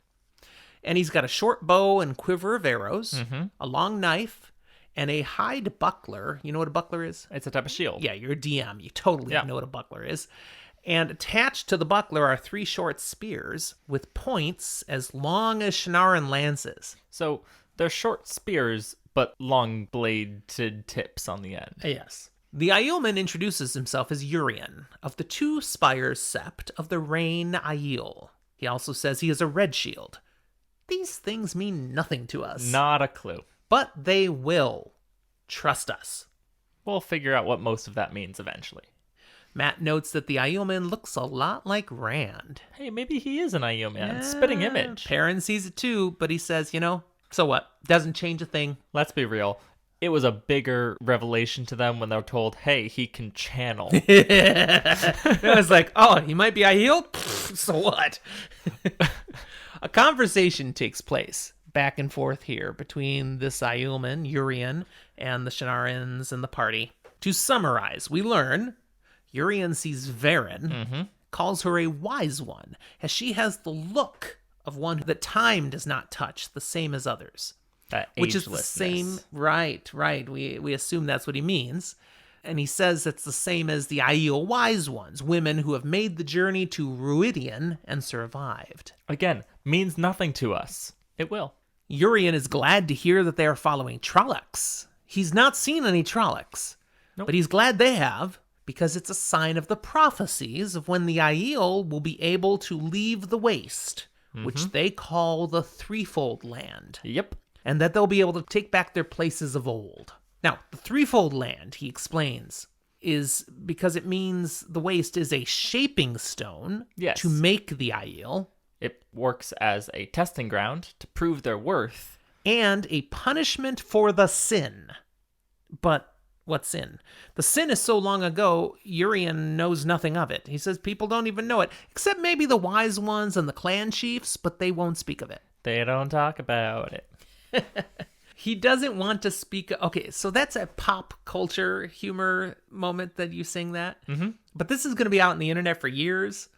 And he's got a short bow and quiver of arrows, a long knife, and a hide buckler. You know what a buckler is? It's a type of shield. Yeah, you're a DM. You totally know what a buckler is. And attached to the buckler are 3 short spears with points as long as Shienaren lances. So they're short spears, but long bladed tips on the end. Yes. The Aielman introduces himself as Urien, of the 2 Spires Sept of the Rain Aiel. He also says he is a red shield. These things mean nothing to us. Not a clue. But they will. Trust us. We'll figure out what most of that means eventually. Mat notes that the Aielman looks a lot like Rand. Hey, maybe he is an Aiel man. Spitting image. Perrin sees it too, but he says, so what? Doesn't change a thing. Let's be real. It was a bigger revelation to them when they were told, hey, he can channel. It was like, oh, he might be Aiel? Pfft, so what? A conversation takes place back and forth here between this Aielman, Urien, and the Shienarens and the party. To summarize, we learn Urien sees Varen, calls her a wise one, as she has the look of one that time does not touch, the same as others. Which is the same, right. We assume that's what he means. And he says it's the same as the Aiel wise ones, women who have made the journey to Ruidian and survived. Again, means nothing to us. It will. Urien is glad to hear that they are following Trollocs. He's not seen any Trollocs, but he's glad they have, because it's a sign of the prophecies of when the Aiel will be able to leave the waste, which they call the Threefold Land. Yep. And that they'll be able to take back their places of old. Now, the Threefold Land, he explains, is because it means the waste is a shaping stone to make the Aiel. It works as a testing ground to prove their worth. And a punishment for the sin. But what sin? The sin is so long ago, Urien knows nothing of it. He says people don't even know it, except maybe the wise ones and the clan chiefs, but they won't speak of it. They don't talk about it. He doesn't want to speak. Okay, so that's a pop culture humor moment that you sing that. But this is going to be out on the internet for years.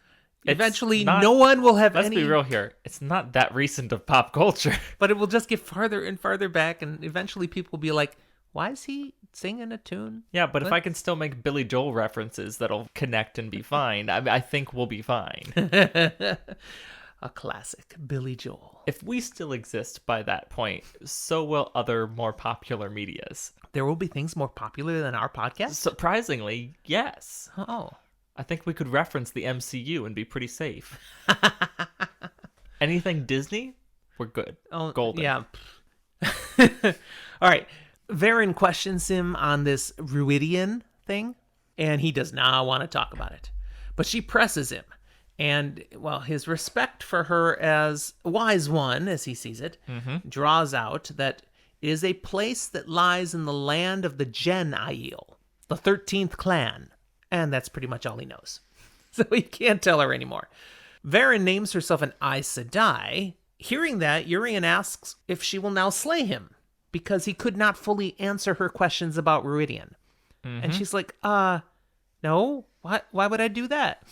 Eventually, no one will have Let's be real here. It's not that recent of pop culture. But it will just get farther and farther back, and eventually people will be like, why is he singing a tune? Yeah, but if I can still make Billy Joel references that'll connect and be fine, I think we'll be fine. A classic, Billy Joel. If we still exist by that point, so will other more popular medias. There will be things more popular than our podcast? Surprisingly, yes. Oh. I think we could reference the MCU and be pretty safe. Anything Disney, we're good. Oh, golden. Yeah. All right. Varen questions him on this Ruidian thing, and he does not want to talk about it. But she presses him. And, well, his respect for her as a wise one, as he sees it, draws out that it is a place that lies in the land of the Gen Aiel. the 13th clan. And that's pretty much all he knows. So he can't tell her anymore. Varen names herself an Aes Sedai. Hearing that, Urien asks if she will now slay him, because he could not fully answer her questions about Ruidian. And she's like, no, why would I do that?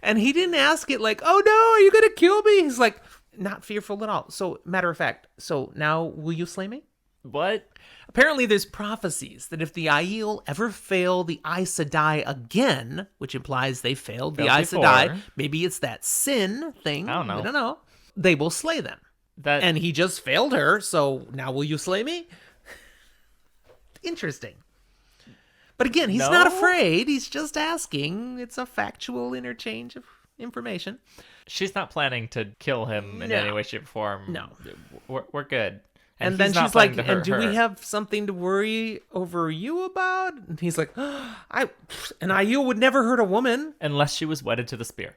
And he didn't ask it like, oh no, are you going to kill me? He's like, not fearful at all. So, matter of fact, so now will you slay me? What? Apparently there's prophecies that if the Aiel ever fail the Aes Sedai again, which implies they failed the Aes Sedai, maybe it's that sin thing. I don't know. They will slay them. And he just failed her, so now will you slay me? Interesting. But again, he's not afraid. He's just asking. It's a factual interchange of information. She's not planning to kill him in any way, shape, or form. No. We're good. And then she's like, and do we have something to worry over you about? And he's like, an Aiel would never hurt a woman. Unless she was wedded to the spear.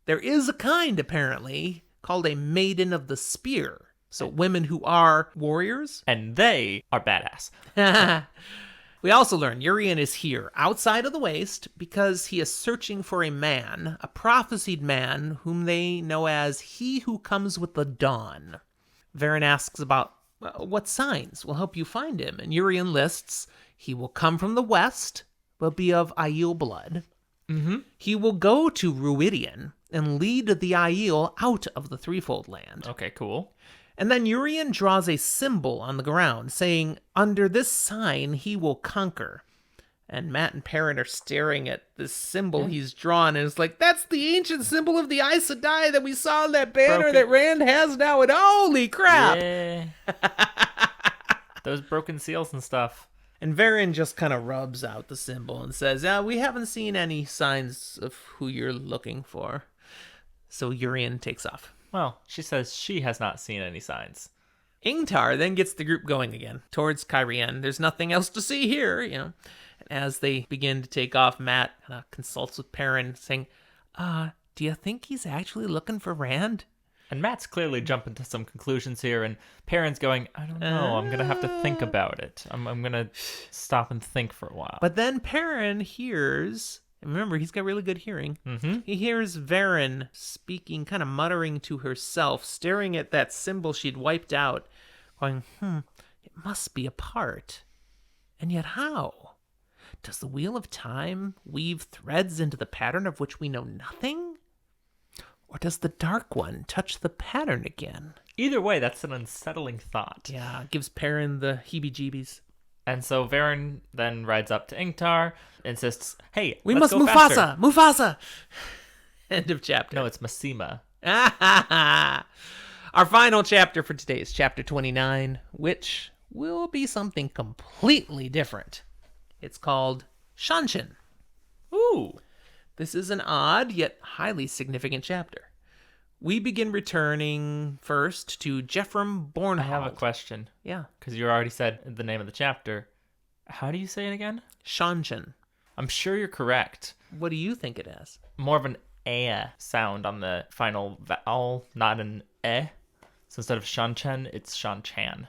There is a kind, apparently, called a Maiden of the Spear. So women who are warriors. And they are badass. We also learn Urien is here, outside of the Waste, because he is searching for a man, a prophesied man, whom they know as He Who Comes with the Dawn. Varen asks about what signs will help you find him, and Urien lists, he will come from the West, will be of Aiel blood. He will go to Ruidian and lead the Aiel out of the Threefold Land. Okay, cool. And then Urien draws a symbol on the ground, saying, under this sign he will conquer. And Mat and Perrin are staring at this symbol he's drawn, and it's like, that's the ancient symbol of the Aes Sedai that we saw in that banner that Rand has now, and holy crap! Yeah. Those broken seals and stuff. And Varen just kind of rubs out the symbol and says, we haven't seen any signs of who you're looking for. So Urien takes off. Well, she says she has not seen any signs. Ingtar then gets the group going again, towards Cairhien. There's nothing else to see here, And as they begin to take off, Mat consults with Perrin, saying, do you think he's actually looking for Rand? And Mat's clearly jumping to some conclusions here, and Perrin's going, I don't know, I'm going to have to think about it. I'm going to stop and think for a while. But then Perrin hears... Remember, he's got really good hearing. He hears Varen speaking, kind of muttering to herself, staring at that symbol she'd wiped out, going, it must be a part. And yet how? Does the Wheel of Time weave threads into the pattern of which we know nothing? Or does the Dark One touch the pattern again? Either way, that's an unsettling thought. Yeah, it gives Perrin the heebie-jeebies. And so Varen then rides up to Ingtar, insists, hey, we let's must go Mufasa! faster. Mufasa! End of chapter. No, it's Masima. Our final chapter for today is chapter 29, which will be something completely different. It's called Shanshin. Ooh. This is an odd yet highly significant chapter. We begin returning first to Jeffrem Bornhald. I have a question. Yeah. Because you already said the name of the chapter. How do you say it again? Shanshin. I'm sure you're correct. What do you think it is? More of an eh sound on the final vowel, not an eh. So instead of Shanchan, it's Shanchan.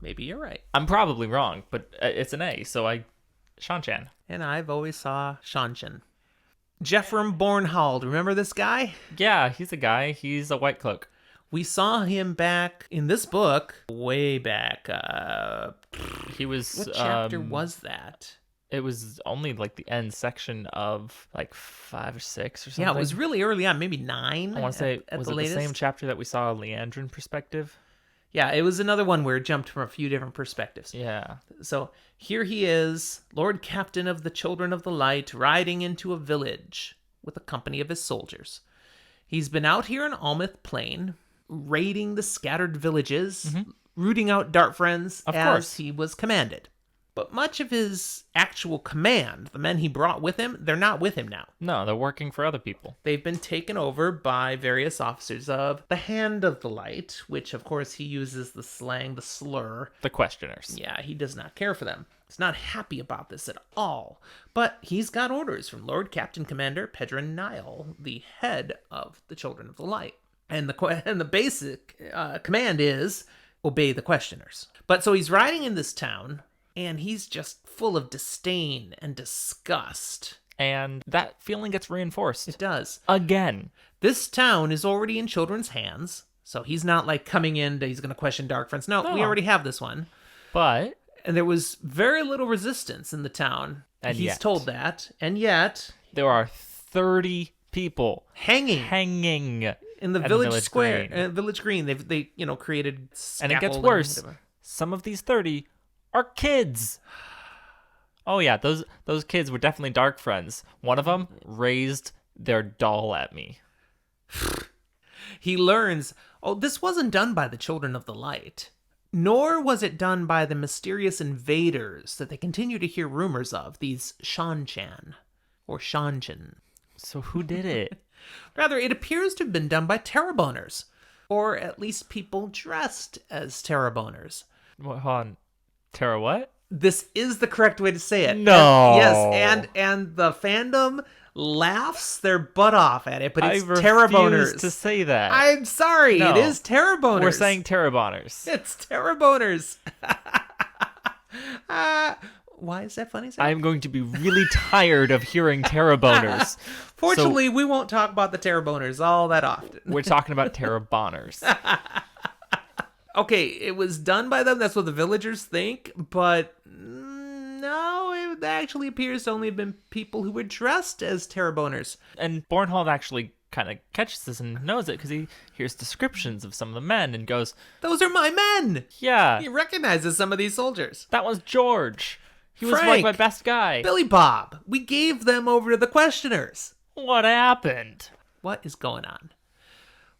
Maybe you're right. I'm probably wrong, but it's an A, so Shanchan. And I've always saw Shanshin. Jeffrem Bornhald, remember this guy? Yeah, he's a guy. He's a white cloak. We saw him back in this book, way back. He was... What chapter was that? It was only like the end section of like 5 or 6 or something. Yeah, it was really early on, maybe 9. I want to say, was it latest? the same chapter that we saw Leandrin perspective? Yeah, it was another one where it jumped from a few different perspectives. Yeah. So here he is, Lord Captain of the Children of the Light, riding into a village with a company of his soldiers. He's been out here in Almith Plain, raiding the scattered villages, rooting out dart friends as he was commanded. But much of his actual command, the men he brought with him, they're not with him now. No, they're working for other people. They've been taken over by various officers of the Hand of the Light, which, of course, he uses the slang, the slur. The questioners. Yeah, he does not care for them. He's not happy about this at all. But he's got orders from Lord Captain Commander Patron Niall, the head of the Children of the Light. And the basic command is obey the questioners. But so he's riding in this town, And he's just full of disdain and disgust. And that feeling gets reinforced. It does. Again. This town is already in children's hands, so he's not like coming in, he's going to question Dark Friends. No, we already have this one. But... And there was very little resistance in the town. And he's told that. And yet... There are 30 people hanging in the village square, village green. They created scaffolding. And it gets worse. Some of these 30 are kids. Oh yeah, those kids were definitely Dark Friends. One of them raised their doll at me. He learns, this wasn't done by the Children of the Light, nor was it done by the mysterious invaders that they continue to hear rumors of, these Shanchan, or Shanchan. So who did it? Rather, it appears to have been done by Terraboners, or at least people dressed as Terraboners. Hold on. Terra what? This is the correct way to say it. No. And the fandom laughs their butt off at it, but it's I refuse to say that. I'm sorry, No. it is Terraboners. We're saying Terraboners. It's Terraboners. Why is that funny, sir? I'm going to be really tired of hearing Terraboners. Fortunately, we won't talk about the Terraboners all that often. We're talking about Terraboners. Okay, it was done by them. That's what the villagers think. But no, it actually appears to only have been people who were dressed as Terraboners. And Bornhold actually kind of catches this and knows it because he hears descriptions of some of the men and goes, "Those are my men!" Yeah. He recognizes some of these soldiers. That was George. He was Frank, like my best guy. Billy Bob. We gave them over to the questioners. What happened? What is going on?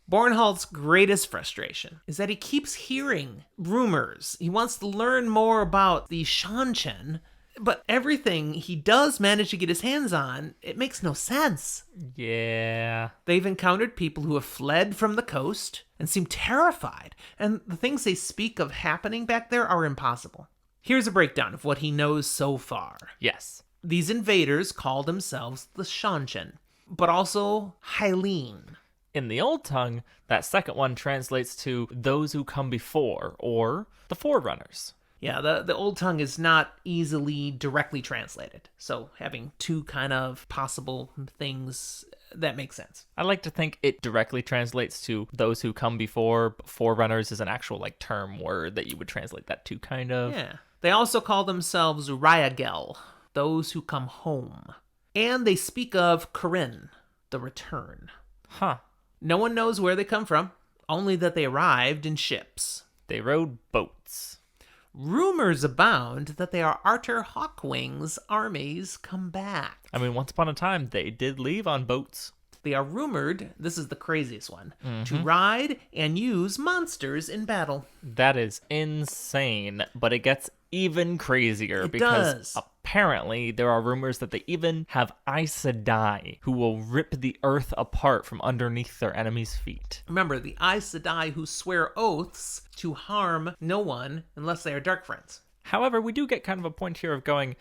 Bornhold's greatest frustration is that he keeps hearing rumors. He wants to learn more about the Shanchan, but everything he does manage to get his hands on, it makes no sense. Yeah. They've encountered people who have fled from the coast and seem terrified, and the things they speak of happening back there are impossible. Here's a breakdown of what he knows so far. Yes. These invaders call themselves the Shanchan, but also Hyleen. In the Old Tongue, that second one translates to those who come before, or the Forerunners. Yeah, the Old Tongue is not easily directly translated. So having two kind of possible things, that makes sense. I like to think it directly translates to those who come before. But Forerunners is an actual term word that you would translate that to, kind of. Yeah. They also call themselves Ryagel, those who come home. And they speak of Cairhien, the return. Huh. No one knows where they come from, only that they arrived in ships. They rode boats. Rumors abound that they are Arthur Hawkwing's armies come back. I mean, once upon a time, they did leave on boats. They are rumored, this is the craziest one, to ride and use monsters in battle. That is insane, but it gets even crazier because apparently there are rumors that they even have Aes Sedai who will rip the earth apart from underneath their enemies' feet. Remember, the Aes Sedai who swear oaths to harm no one unless they are Dark Friends. However, we do get kind of a point here of going,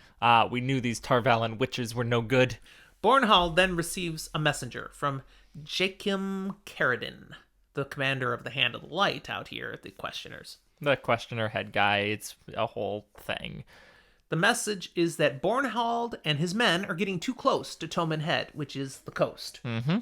we knew these Tarvalin witches were no good. Bornhold then receives a messenger from Jakim Cairhien, the commander of the Hand of the Light out here at the Questioners. The Questioner head guy, it's a whole thing. The message is that Bornhold and his men are getting too close to Toman Head, which is the coast. Mm-hmm.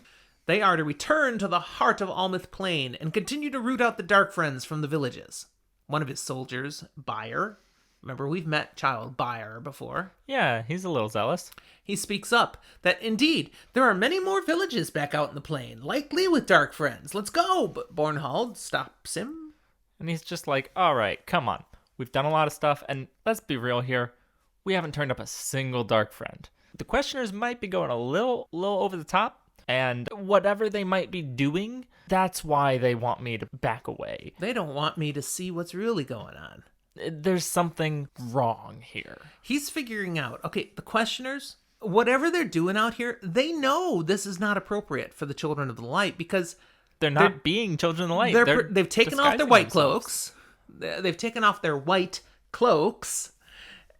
They are to return to the heart of Almouth Plain and continue to root out the Dark Friends from the villages. One of his soldiers, Byre, remember we've met Child Byre before. Yeah, he's a little zealous. He speaks up that indeed there are many more villages back out in the plain, likely with Dark Friends. Let's go! But Bornhold stops him. And he's just like, all right, come on. We've done a lot of stuff, and let's be real here. We haven't turned up a single Dark Friend. The Questioners might be going a little over the top, and whatever they might be doing, that's why they want me to back away. They don't want me to see what's really going on. There's something wrong here. He's figuring out, okay, the Questioners, whatever they're doing out here, they know this is not appropriate for the Children of the Light because they're not being Children of the Light. They've taken off their white cloaks. They've taken off their white cloaks,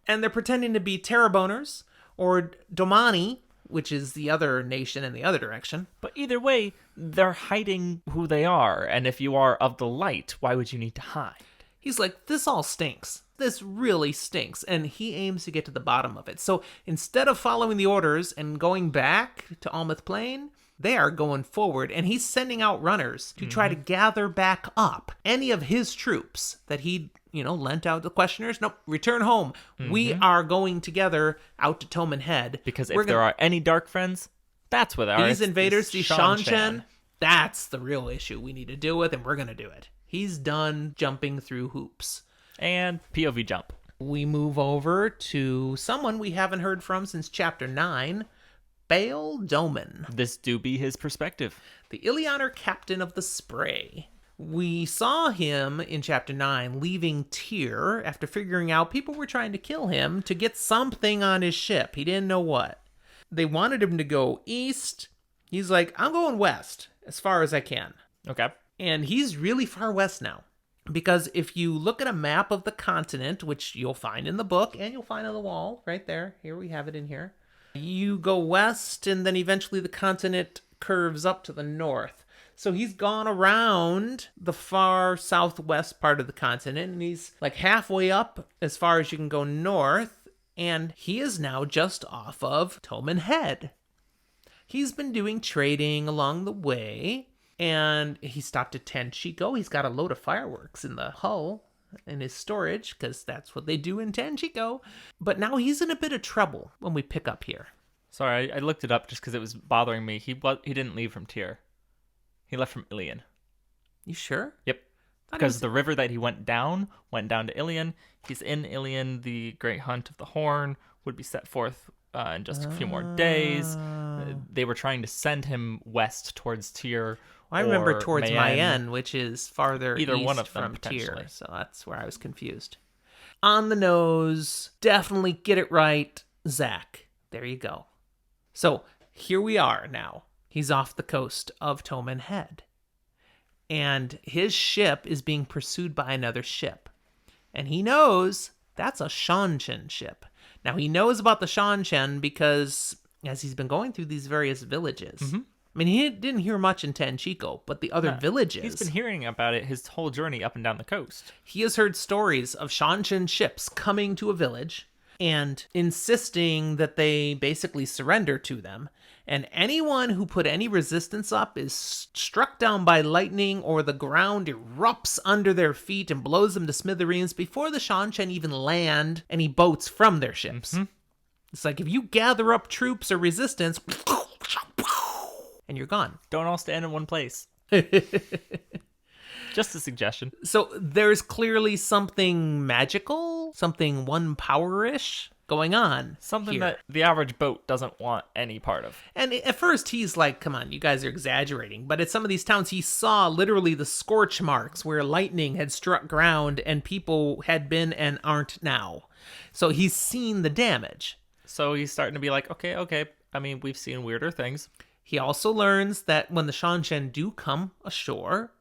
and they're pretending to be Terraboners or Domani, which is the other nation in the other direction. But either way, they're hiding who they are, and if you are of the light, why would you need to hide? He's like, this all stinks. This really stinks, and he aims to get to the bottom of it. So instead of following the orders and going back to Almouth Plain, they are going forward, and he's sending out runners to try to gather back up any of his troops that he, lent out the questioners. Nope, return home. We are going together out to Toman Head. Because if there are any dark friends, that's what they are. These invaders, these Seanchan, that's the real issue we need to deal with, and we're going to do it. He's done jumping through hoops. And POV jump. We move over to someone we haven't heard from since Chapter 9, Bael Doman. This do be his perspective. The Illianer captain of the Spray. We saw him in Chapter 9 leaving Tyr after figuring out people were trying to kill him to get something on his ship. He didn't know what. They wanted him to go east. He's like, I'm going west as far as I can. Okay. And he's really far west now. Because if you look at a map of the continent, which you'll find in the book, and you'll find on the wall right there. Here, we have it in here. You go west, and then eventually the continent curves up to the north. So he's gone around the far southwest part of the continent, and he's like halfway up as far as you can go north, and he is now just off of Toman Head. He's been doing trading along the way, and he stopped at Tanchico. He's got a load of fireworks in the hull in his storage, because that's what they do in Tanchico. But now he's in a bit of trouble when we pick up here. Sorry, I looked it up just because it was bothering me. He didn't leave from Tyr. He left from Ilion. You sure? Yep. Because the river that he went down to Ilion. He's in Ilion. The Great Hunt of the Horn would be set forth in just a few more days. They were trying to send him west towards Tyr. I remember towards Maiden, which is farther either east one of them, from Tyr, potentially. so that's where I was confused. On the nose, definitely get it right, Zach. There you go. So here we are now. He's off the coast of Toman Head, and his ship is being pursued by another ship, and he knows that's a Seanchan ship. Now he knows about the Seanchan because as he's been going through these various villages. I mean, he didn't hear much in Tanchico, but the other villages... He's been hearing about it his whole journey up and down the coast. He has heard stories of Seanchan ships coming to a village and insisting that they basically surrender to them. And anyone who put any resistance up is struck down by lightning, or the ground erupts under their feet and blows them to smithereens before the Seanchan even land any boats from their ships. It's like if you gather up troops or resistance... and you're gone. Don't all stand in one place. Just a suggestion. So there's clearly something magical, something one power-ish going on. Something here that the average boat doesn't want any part of. And at first he's like, come on, you guys are exaggerating. But at some of these towns, he saw literally the scorch marks where lightning had struck ground and people had been and aren't now. So he's seen the damage. So he's starting to be like, okay. I mean, we've seen weirder things. He also learns that when the Seanchan do come ashore,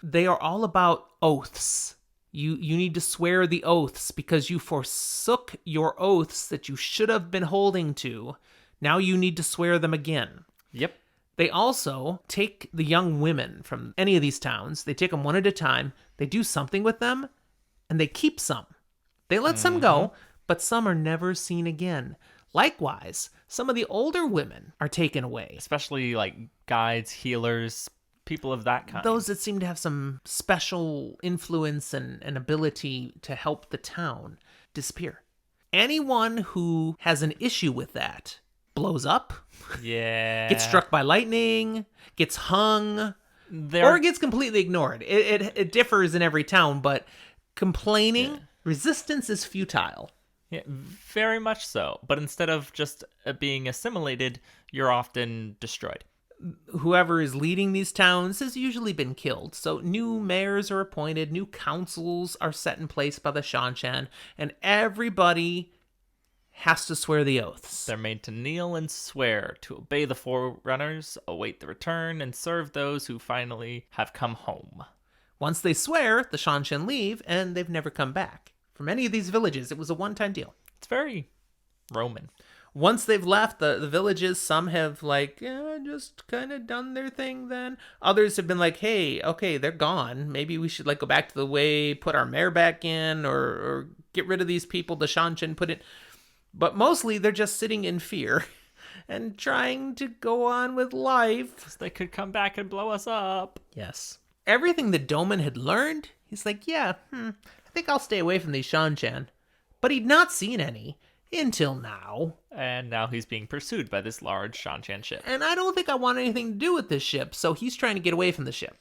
they are all about oaths. You need to swear the oaths because you forsook your oaths that you should have been holding to. Now you need to swear them again. Yep. They also take the young women from any of these towns. They take them one at a time. They do something with them, and they keep some. They let some go, but some are never seen again. Likewise, some of the older women are taken away. Especially like guides, healers, people of that kind. Those that seem to have some special influence and ability to help the town disappear. Anyone who has an issue with that blows up, gets struck by lightning, gets hung, or gets completely ignored. It differs in every town, but complaining, resistance is futile. Yeah, very much so. But instead of just being assimilated, you're often destroyed. Whoever is leading these towns has usually been killed. So new mayors are appointed, new councils are set in place by the Seanchan, and everybody has to swear the oaths. They're made to kneel and swear to obey the forerunners, await the return, and serve those who finally have come home. Once they swear, the Seanchan leave, and they've never come back. For many of these villages, it was a one-time deal. It's very Roman. Once they've left the villages, some have just kind of done their thing then. Others have been like, hey, okay, they're gone. Maybe we should go back to the way, put our mayor back in, or get rid of these people the Shanshan put in. But mostly they're just sitting in fear and trying to go on with life. They could come back and blow us up. Yes. Everything that Doman had learned, he's like, I think I'll stay away from these Shanshan. But he'd not seen any. Until now. And now he's being pursued by this large Shanshan ship. And I don't think I want anything to do with this ship, so he's trying to get away from the ship.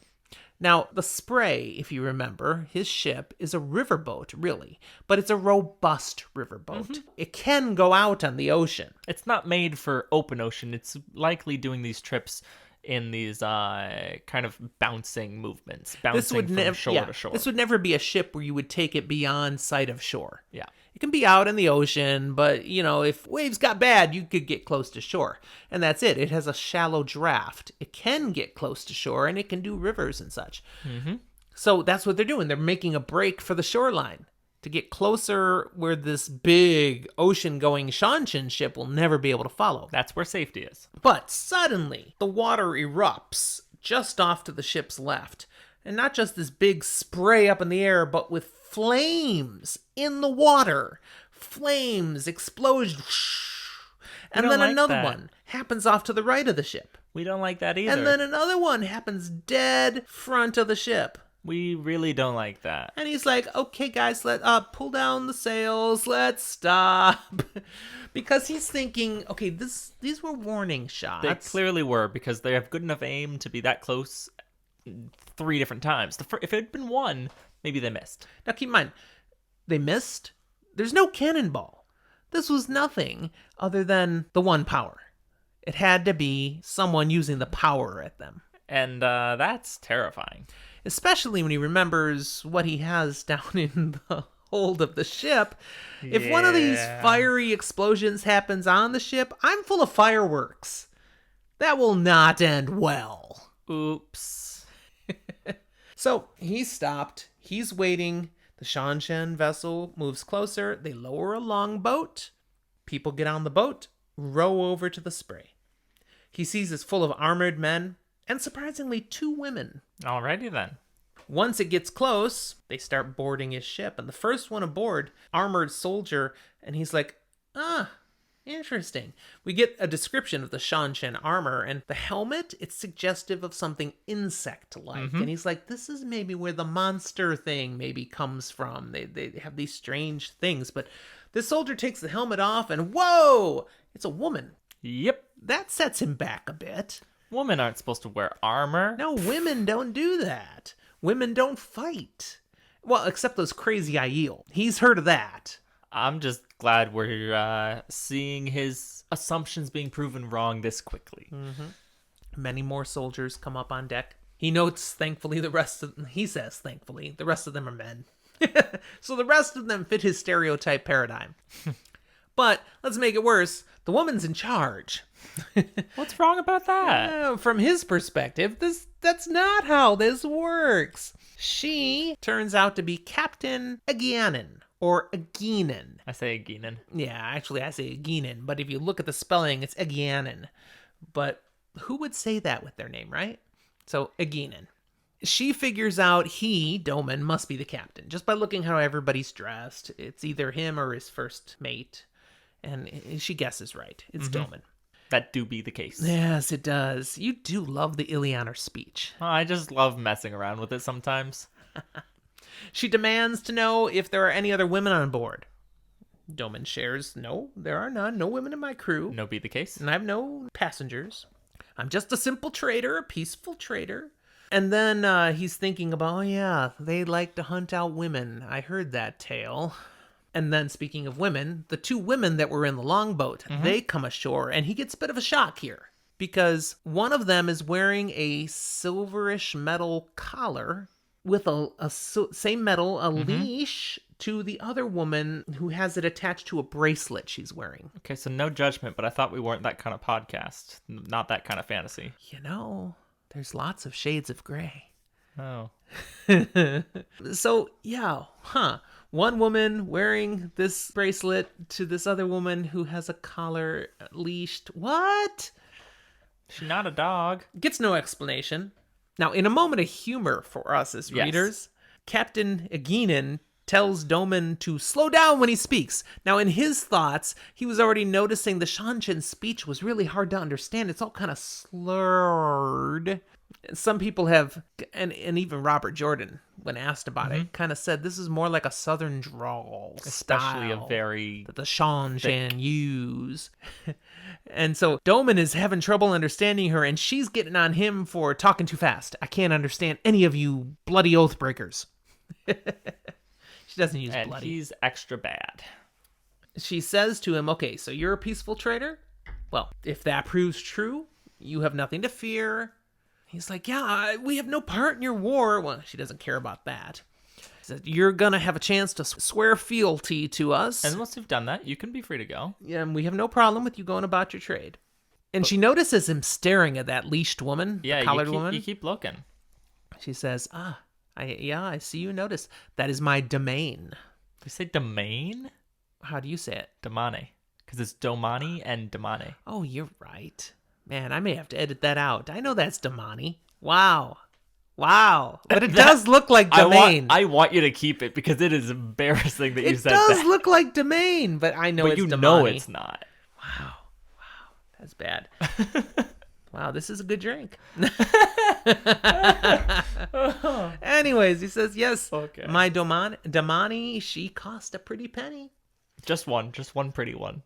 Now, the Spray, if you remember, his ship is a riverboat, really. But it's a robust riverboat. Mm-hmm. It can go out on the ocean. It's not made for open ocean. It's likely doing these trips in these kind of bouncing movements. Bouncing from shore to shore. This would never be a ship where you would take it beyond sight of shore. Yeah. It can be out in the ocean, but, if waves got bad, you could get close to shore. And that's it. It has a shallow draft. It can get close to shore, and it can do rivers and such. Mm-hmm. So that's what they're doing. They're making a break for the shoreline to get closer where this big ocean-going Shanshan ship will never be able to follow. That's where safety is. But suddenly, the water erupts just off to the ship's left. And not just this big spray up in the air, but with flames in the water. Flames, explosion. And then another one happens off to the right of the ship. We don't like that either. And then another one happens dead front of the ship. We really don't like that. And he's like, okay, guys, let pull down the sails. Let's stop. Because he's thinking, okay, these were warning shots. They clearly were, because they have good enough aim to be that close 3 different times. If it had been one, maybe they missed. Now, keep in mind, they missed. There's no cannonball. This was nothing other than the one power. It had to be someone using the power at them. And that's terrifying. Especially when he remembers what he has down in the hold of the ship. If one of these fiery explosions happens on the ship, I'm full of fireworks. That will not end well. Oops. So he stopped. He's waiting. The Shanshan vessel moves closer. They lower a longboat. People get on the boat, row over to the Spray. He sees it's full of armored men and surprisingly 2 women. Alrighty then. Once it gets close, they start boarding his ship. And the first one aboard, armored soldier, and he's like, interesting. We get a description of the Shanshan armor, and the helmet, it's suggestive of something insect-like. Mm-hmm. And he's like, this is maybe where the monster thing maybe comes from. They have these strange things. But this soldier takes the helmet off, and whoa! It's a woman. Yep. That sets him back a bit. Women aren't supposed to wear armor. No, women don't do that. Women don't fight. Well, except those crazy Aiel. He's heard of that. I'm just glad we're seeing his assumptions being proven wrong this quickly. Mm-hmm. Many more soldiers come up on deck. He notes, thankfully, the rest of them are men. So the rest of them fit his stereotype paradigm. But let's make it worse. The woman's in charge. What's wrong about that? From his perspective, that's not how this works. She turns out to be Captain Agianan, or Ageenan. I say Ageenan. Yeah, actually I say Ageenan, but if you look at the spelling, it's Agianan. But who would say that with their name, right? So, Ageenan. She figures out Doman, must be the captain. Just by looking how everybody's dressed. It's either him or his first mate. And she guesses right. It's Doman. That do be the case. Yes, it does. You do love the Ilianer speech. I just love messing around with it sometimes. She demands to know if there are any other women on board. Doman shares, no, there are none. No women in my crew. No be the case. And I have no passengers. I'm just a simple trader, a peaceful trader. And then he's thinking about, they like to hunt out women. I heard that tale. And then, speaking of women, the 2 women that were in the longboat, they come ashore, and he gets a bit of a shock here. Because one of them is wearing a silverish metal collar with same metal, a leash to the other woman who has it attached to a bracelet she's wearing. Okay, so no judgment, but I thought we weren't that kind of podcast. Not that kind of fantasy. There's lots of shades of gray. Oh. So, yeah, one woman wearing this bracelet to this other woman who has a collar leashed. What? She's not a dog. Gets no explanation. Now, in a moment of humor for us as Yes. readers, Captain Eginen tells Doman to slow down when he speaks. Now, in his thoughts, he was already noticing the Shanshan speech was really hard to understand. It's all kind of slurred. Some people have, and even Robert Jordan, when asked about it, kind of said this is more like a southern drawl Especially style a very... that the Shanshan use. And so Doman is having trouble understanding her, and she's getting on him for talking too fast. I can't understand any of you bloody oath breakers. She doesn't use And bloody. he's extra bad. She says to him, okay, so you're a peaceful trader? Well, if that proves true, you have nothing to fear. He's like, yeah, we have no part in your war. Well, she doesn't care about that. She said, you're going to have a chance to swear fealty to us. And once you've done that, you can be free to go. Yeah, and we have no problem with you going about your trade. And she notices him staring at that leashed woman, Yeah, the collared woman. you keep looking. She says, I see you notice. That is my domain. You say domain? How do you say it? Damane. Because it's Domani and Damane. Oh, you're right. Man, I may have to edit that out. I know that's Damani. Wow. But it does look like domain. I want you to keep it because it is embarrassing that you said It does that. look like domain, but I know But it's you Damani. know it's not. Wow. That's bad. Wow, this is a good drink. Anyways, he says, yes, Okay. my Damani, she cost a pretty penny. Just one pretty one.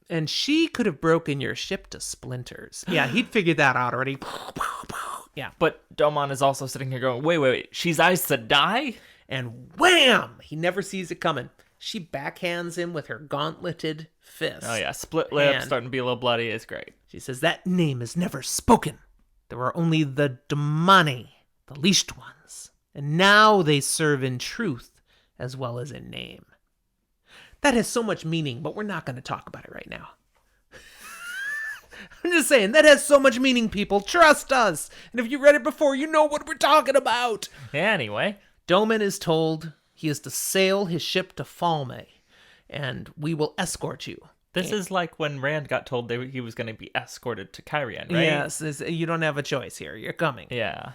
And she could have broken your ship to splinters. Yeah, he'd figured that out already. Yeah. But Domon is also sitting here going, wait, she's Aes Sedai? And wham! He never sees it coming. She backhands him with her gauntleted fist. Oh yeah, split lip, And starting to be a little bloody. It's great. she says, that name is never spoken. There are only the Damani, the leashed ones. And now they serve in truth as well as in name. That has so much meaning, but we're not going to talk about it right now. I'm just saying, that has so much meaning, people. Trust us. And if you read it before, you know what we're talking about. Anyway, Doman is told he is to sail his ship to Falme, and we will escort you. this is like when Rand got told he was going to be escorted to Cairhien, right? Yes, you don't have a choice here. You're coming. Yeah.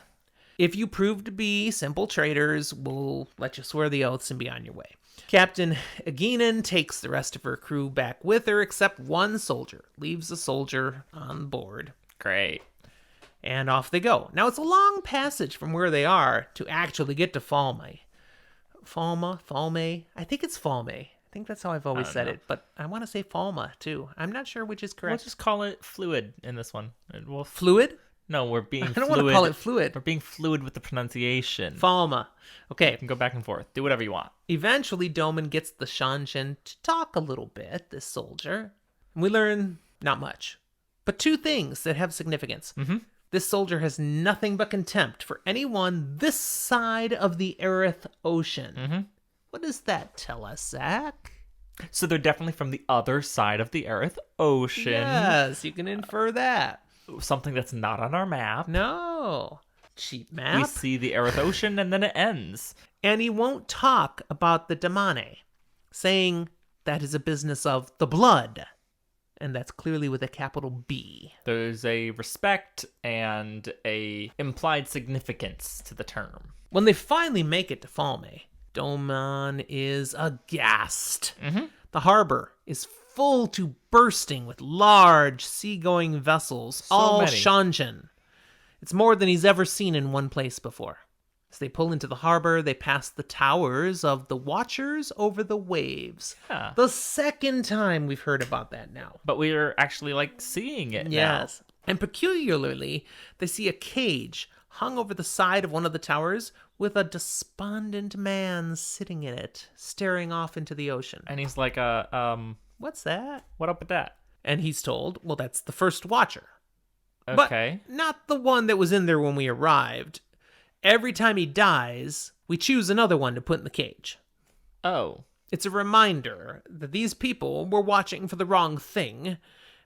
If you prove to be simple traders, we'll let you swear the oaths and be on your way. Captain Eginen takes the rest of her crew back with her, except one soldier. Leaves the soldier on board. Great. And off they go. Now, it's a long passage from where they are to actually get to Falme. Falme? I think it's Falme. I think that's how I've always said it. But I want to say Falma, too. I'm not sure which is We'll correct. just call it fluid in this one. Fluid? No, we're being I don't fluid. want to call it fluid. We're being fluid with the pronunciation. Falma. Okay. You can go back and forth. Do whatever you want. Eventually, Doman gets the Shanshan to talk a little bit, this soldier. And we learn not much, but two things that have significance. Mm-hmm. This soldier has nothing but contempt for anyone this side of the Aerith Ocean. Mm-hmm. What does that tell us, Zach? So they're definitely from the other side of the Aerith Ocean. Yes, you can infer that. Something that's not on our map. No. Cheap We map. see the Aerith Ocean and then it ends. And he won't talk about the Damane, saying that is a business of the blood. And that's clearly with a capital B. There's a respect and a implied significance to the term. When they finally make it to Falme, Doman is aghast. Mm-hmm. The harbor is full to bursting with large seagoing vessels, all many. Shanshan. It's more than he's ever seen in one place before. As they pull into the harbor, they pass the towers of the Watchers over the waves. Yeah. The second time we've heard about that now. But we're actually seeing it Yes. And peculiarly, they see a cage hung over the side of one of the towers with a despondent man sitting in it, staring off into the ocean. now. And he's like, What's that? what up with that? And he's told, well, that's the first Watcher. Okay. But not the one that was in there when we arrived. Every time he dies, we choose another one to put in the cage. Oh. It's a reminder that these people were watching for the wrong thing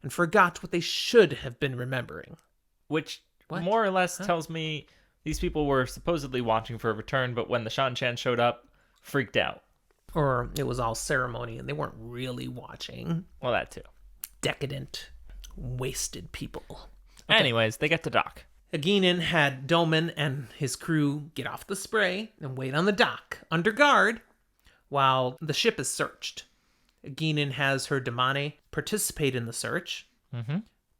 and forgot what they should have been remembering. Which What? more or less tells me These people were supposedly watching for a return, but when the Shan-Chan showed up, freaked out. Or it was all ceremony and they weren't really watching. Well, that too. Decadent, wasted people. Okay. Anyways, they get to dock. Aginin had Doman and his crew get off the spray and wait on the dock under guard while the ship is searched. Aginin has her Damane participate in the search,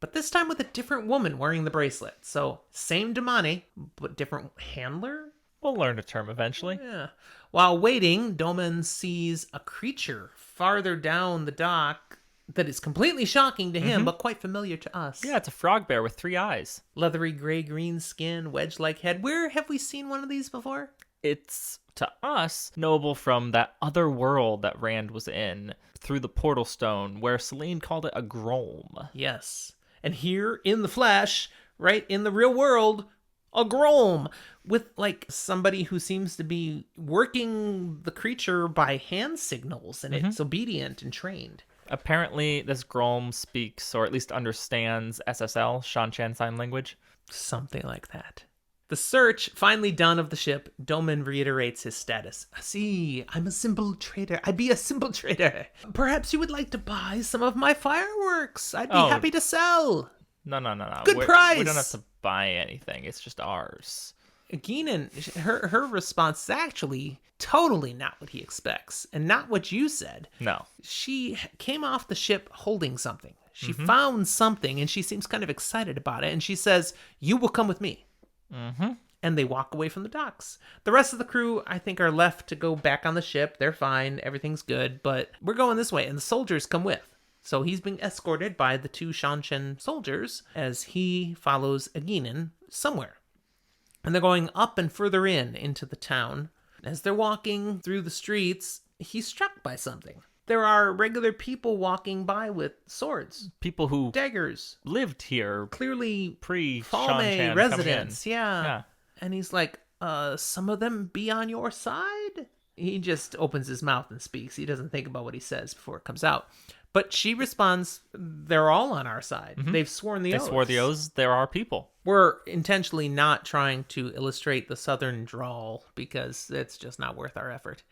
but this time with a different woman wearing the bracelet. So same Damane, but different handler? We'll learn a term eventually. Yeah. While waiting, Doman sees a creature farther down the dock that is completely shocking to him, but quite familiar to us. Yeah, it's a frog bear with 3 eyes. Leathery gray-green skin, wedge-like head. Where have we seen one of these before? It's, to us, knowable from that other world that Rand was in, through the portal stone, where Celine called it a Grolm. Yes. And here, in the flesh, right, in the real world, a Grolm, with, like, somebody who seems to be working the creature by hand signals, and it's obedient and trained. Apparently, this Grolm speaks, or at least understands, SSL, Shan-Chan Sign Language. Something like that. The search finally done of the ship, Doman reiterates his status. See, I'm a simple trader. I be a simple trader. Perhaps you would like to buy some of my fireworks. I'd be happy to sell. No. Good price. We don't have to buy anything. It's just ours. Aginin, her response is actually totally not what he expects, and not what you said. No. She came off the ship holding something. She found something, and she seems kind of excited about it, and she says, "You will come with me." And they walk away from the docks. The rest of the crew, I think, are left to go back on the ship. They're fine. Everything's good. But we're going this way, and the soldiers come with. So he's being escorted by the 2 Shan-Chan soldiers as he follows Aginin somewhere. And they're going up and further into the town. As they're walking through the streets, he's struck by something. There are regular people walking by with swords. People who daggers. Lived here. Clearly pre-Shan-Chan residents. Yeah. And he's like, some of them be on your side? He just opens his mouth and speaks. He doesn't think about what he says before it comes out. But she responds, they're all on our side. They've sworn the oaths. They swore the oaths. There are people. We're intentionally not trying to illustrate the southern drawl because it's just not worth our effort.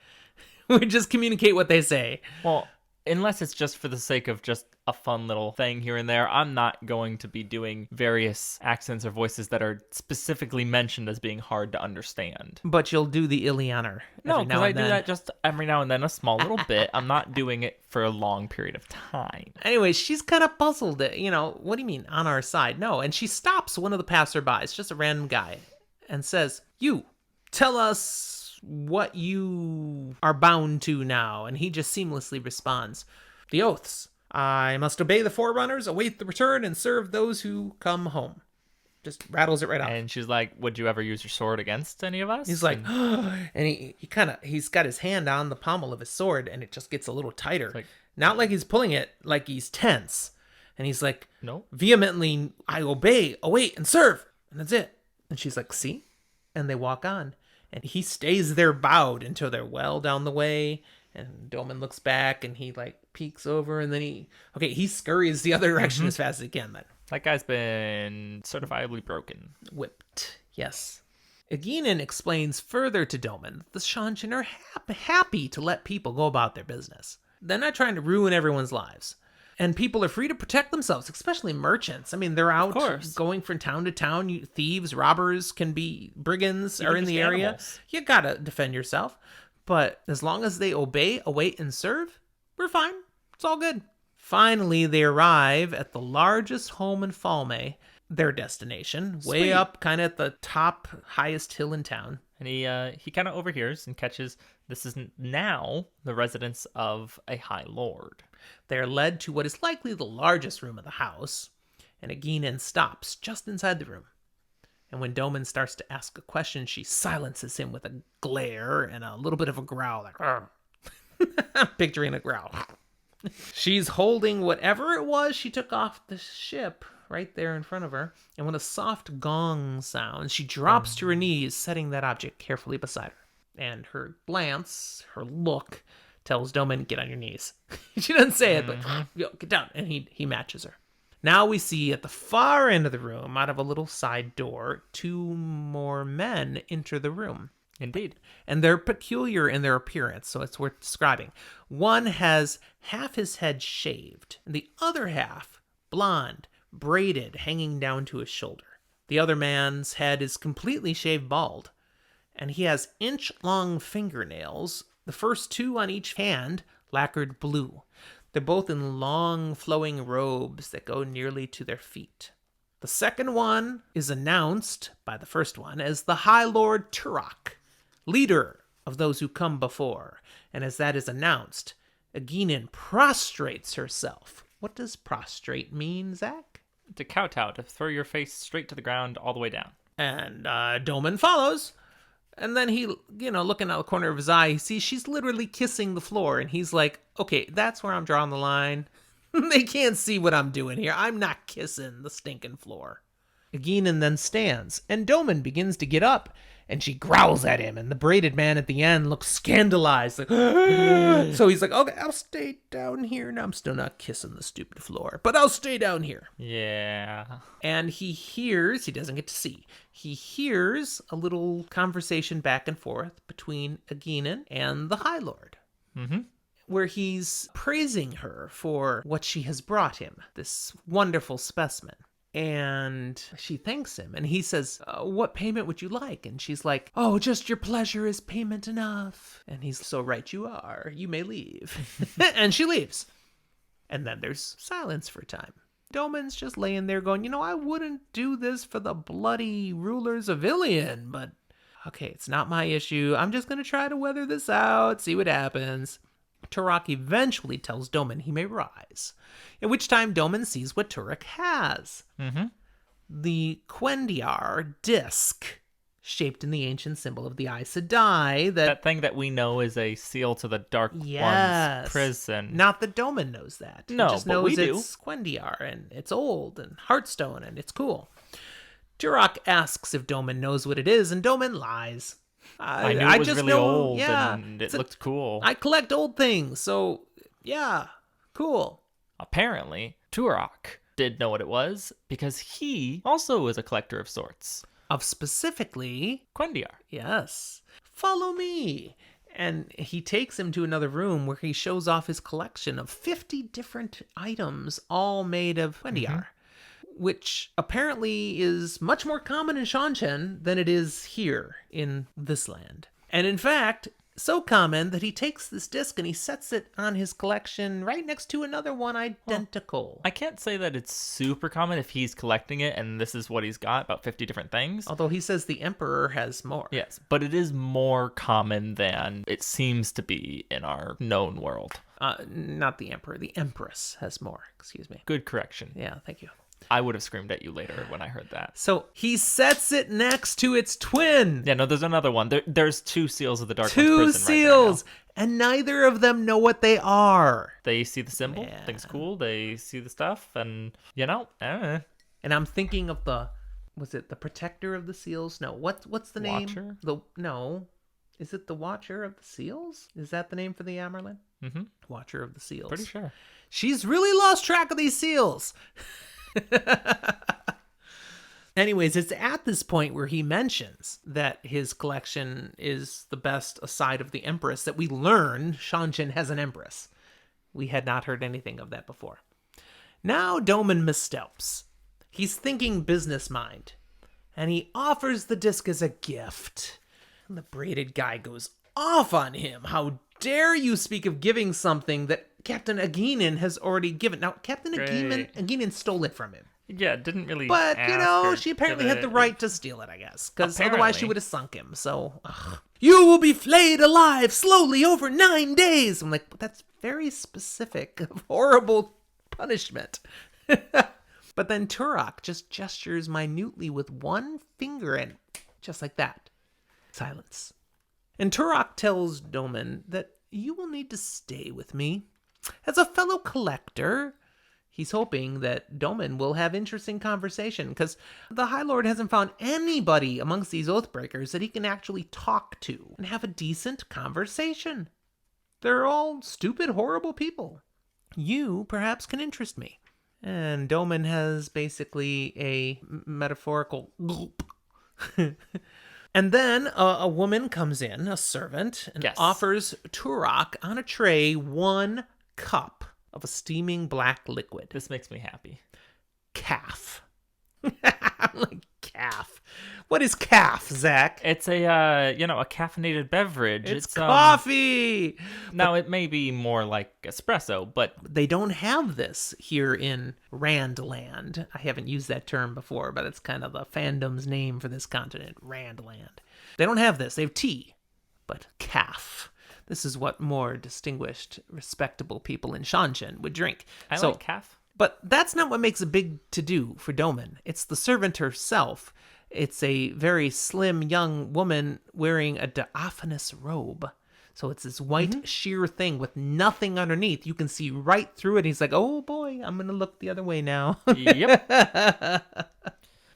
We just communicate what they say. Well, unless it's just for the sake of just a fun little thing here and there, I'm not going to be doing various accents or voices that are specifically mentioned as being hard to understand. But you'll do the Ilianer. No, because I do that just every now and then, a small little bit. I'm not doing it for a long period of time. Anyway, she's kind of puzzled. What do you mean, on our side? No, and she stops one of the passerbys, just a random guy, and says, "You, tell us what you are bound to now." And he just seamlessly responds, "The oaths. I must obey the Forerunners, await the return, and serve those who come home." Just rattles it right out. And she's like, "Would you ever use your sword against any of us?" He's like, and he's got his hand on the pommel of his sword, and it just gets a little tighter. Like, not like he's pulling it, like he's tense. And he's like, "No, vehemently, I obey, await, and serve." And that's it. And she's like, "See?" And they walk on. And he stays there bowed until they're well down the way. And Doman looks back and he like peeks over and then he scurries the other direction as fast as he can then. That guy's been certifiably broken. Whipped, yes. Aginin explains further to Doman that the Shan-Chan are happy to let people go about their business. They're not trying to ruin everyone's lives. And people are free to protect themselves, especially merchants. I mean, they're out going from town to town. Thieves, robbers, brigands are in the area. Animals. You gotta defend yourself. But as long as they obey, await, and serve, we're fine. It's all good. Finally, they arrive at the largest home in Falme, their destination, way up kind of at the top, highest hill in town. And he kind of overhears and catches this is now the residence of a High Lord. They're led to what is likely the largest room of the house, and Aginin stops just inside the room. And when Doman starts to ask a question, she silences him with a glare and a little bit of a growl. Like, I'm picturing a growl. She's holding whatever it was she took off the ship right there in front of her. And when a soft gong sounds, she drops to her knees, setting that object carefully beside her. And her glance, her look, tells Doman, "Get on your knees." She doesn't say it, but "Yo, get down." And he matches her. Now we see at the far end of the room, out of a little side door, 2 more men enter the room. Indeed. And they're peculiar in their appearance, so it's worth describing. One has half his head shaved, and the other half blonde, braided, hanging down to his shoulder. The other man's head is completely shaved bald, and he has inch-long fingernails, the first 2 on each hand lacquered blue. They're both in long, flowing robes that go nearly to their feet. The second one is announced by the first one as the High Lord Turok, leader of those who come before. And as that is announced, Aeginen prostrates herself. What does prostrate mean, Zach? To kowtow, to throw your face straight to the ground all the way down. And Doman follows. And then he, looking out the corner of his eye, he sees she's literally kissing the floor. And he's like, okay, that's where I'm drawing the line. They can't see what I'm doing here. I'm not kissing the stinking floor. Aeginen then stands, and Doman begins to get up, and she growls at him, and the braided man at the end looks scandalized. Like, so he's like, okay, I'll stay down here, and I'm still not kissing the stupid floor, but I'll stay down here. Yeah. And he doesn't get to see, he hears a little conversation back and forth between Aeginen and the High Lord. Mm-hmm. Where he's praising her for what she has brought him, this wonderful specimen. And she thanks him, and he says, what payment would you like? And she's like, oh, just your pleasure is payment enough. And he's, so right you are, you may leave. And she leaves. And then there's silence for a time. Doman's just laying there going, I wouldn't do this for the bloody rulers of Ilion, but okay, it's not my issue. I'm just going to try to weather this out, see what happens. Turok eventually tells Doman he may rise, at which time Doman sees what Turok has. Mm-hmm. The Quendiar disc, shaped in the ancient symbol of the Aes Sedai. That thing that we know is a seal to the Dark One's prison. Not that Doman knows that. No, he just but knows we do. It's Quendiar, and it's old, and Heartstone, and it's cool. Turok asks if Doman knows what it is, and Doman lies. I knew it was just really know, old, yeah, and it looked cool. I collect old things, so yeah, cool. Apparently, Turok did know what it was, because he also is a collector of sorts. Of specifically... Quendiar. Yes. Follow me. And he takes him to another room where he shows off his collection of 50 different items, all made of Quendiar. Mm-hmm. Which apparently is much more common in Seanchan than it is here in this land. And in fact, so common that he takes this disc and he sets it on his collection right next to another one identical. Well, I can't say that it's super common if he's collecting it and this is what he's got, about 50 different things. Although he says the Emperor has more. Yes, but it is more common than it seems to be in our known world. Not the Emperor, the Empress has more, excuse me. Good correction. Yeah, thank you. I would have screamed at you later when I heard that. So he sets it next to its twin. Yeah, no, there's another one. There's 2 seals of the Dark One's prison. 2 right seals, and neither of them know what they are. They see the symbol, Man. Things cool. They see the stuff, and And I'm thinking of was it the Protector of the Seals? No, what's the name? Watcher? No, is it the Watcher of the Seals? Is that the name for the Amerlin? Mm-hmm. Watcher of the Seals. Pretty sure. She's really lost track of these seals. Anyways, it's at this point where he mentions that his collection is the best aside of the Empress that we learn Seanchan has an Empress. We had not heard anything of that before. Now Doman missteps. He's thinking business mind, and he offers the disc as a gift. And the braided guy goes off on him. How dare you speak of giving something that Captain Aeginen has already given. Now, Captain Aeginen stole it from him. Yeah, didn't really. But, ask she apparently had the right to steal it, I guess. Because Apparently. otherwise she would have sunk him. So, you will be flayed alive slowly over 9 days. I'm like, that's very specific of horrible punishment. But then Turok just gestures minutely with one finger and just like that. Silence. And Turok tells Doman that you will need to stay with me. As a fellow collector, he's hoping that Doman will have interesting conversation because the High Lord hasn't found anybody amongst these Oathbreakers that he can actually talk to and have a decent conversation. They're all stupid, horrible people. You perhaps can interest me. And Doman has basically a metaphorical gulp. And then a woman comes in, a servant, and offers Turok on a tray 1 cup of a steaming black liquid. This makes me happy. Calf. I'm like, calf. What is calf, Zach? It's a a caffeinated beverage. It's coffee. Now it may be more like espresso, but they don't have this here in Rand Land. I haven't used that term before, but it's kind of the fandom's name for this continent, Rand Land. They don't have this. They have tea, but calf. This is what more distinguished, respectable people in Shanshan would drink. I like calf. But that's not what makes a big to-do for Doman. It's the servant herself. It's a very slim young woman wearing a diaphanous robe. So it's this white sheer thing with nothing underneath. You can see right through it. He's like, oh boy, I'm going to look the other way now. Yep.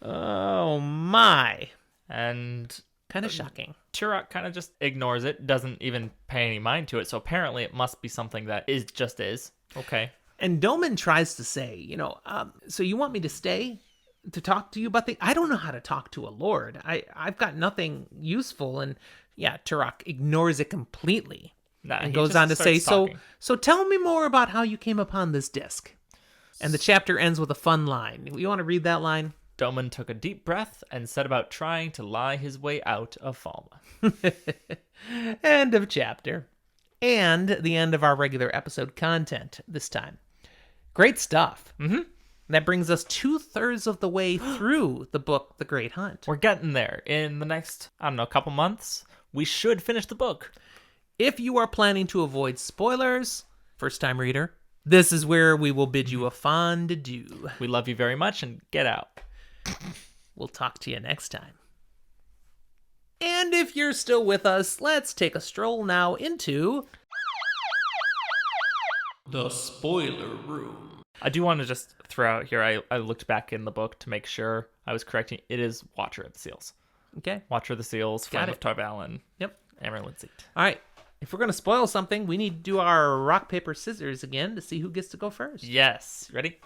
Oh my. And kind of shocking. Turok kind of just ignores it, doesn't even pay any mind to it. So apparently it must be something that is. Okay. And Doman tries to say, so you want me to stay to talk to you about I don't know how to talk to a lord. I've got nothing useful. And yeah, Turok ignores it completely and goes on to say, so tell me more about how you came upon this disc. And the chapter ends with a fun line. You want to read that line? Doman took a deep breath and set about trying to lie his way out of Falma. End of chapter. And the end of our regular episode content this time. Great stuff. Mm-hmm. That brings us 2/3 of the way through the book, The Great Hunt. We're getting there. In the next, couple months, we should finish the book. If you are planning to avoid spoilers, first-time reader, this is where we will bid you a fond adieu. We love you very much, and get out. We'll talk to you next time. And if you're still with us, let's take a stroll now into the spoiler room. I do want to just throw out here, I looked back in the book to make sure I was correcting. It is Watcher of the Seals. Okay. Watcher of the Seals, Flame of Tarvalon. Yep. Amaryllis Seat. All right. If we're going to spoil something, we need to do our rock, paper, scissors again to see who gets to go first. Yes. Ready?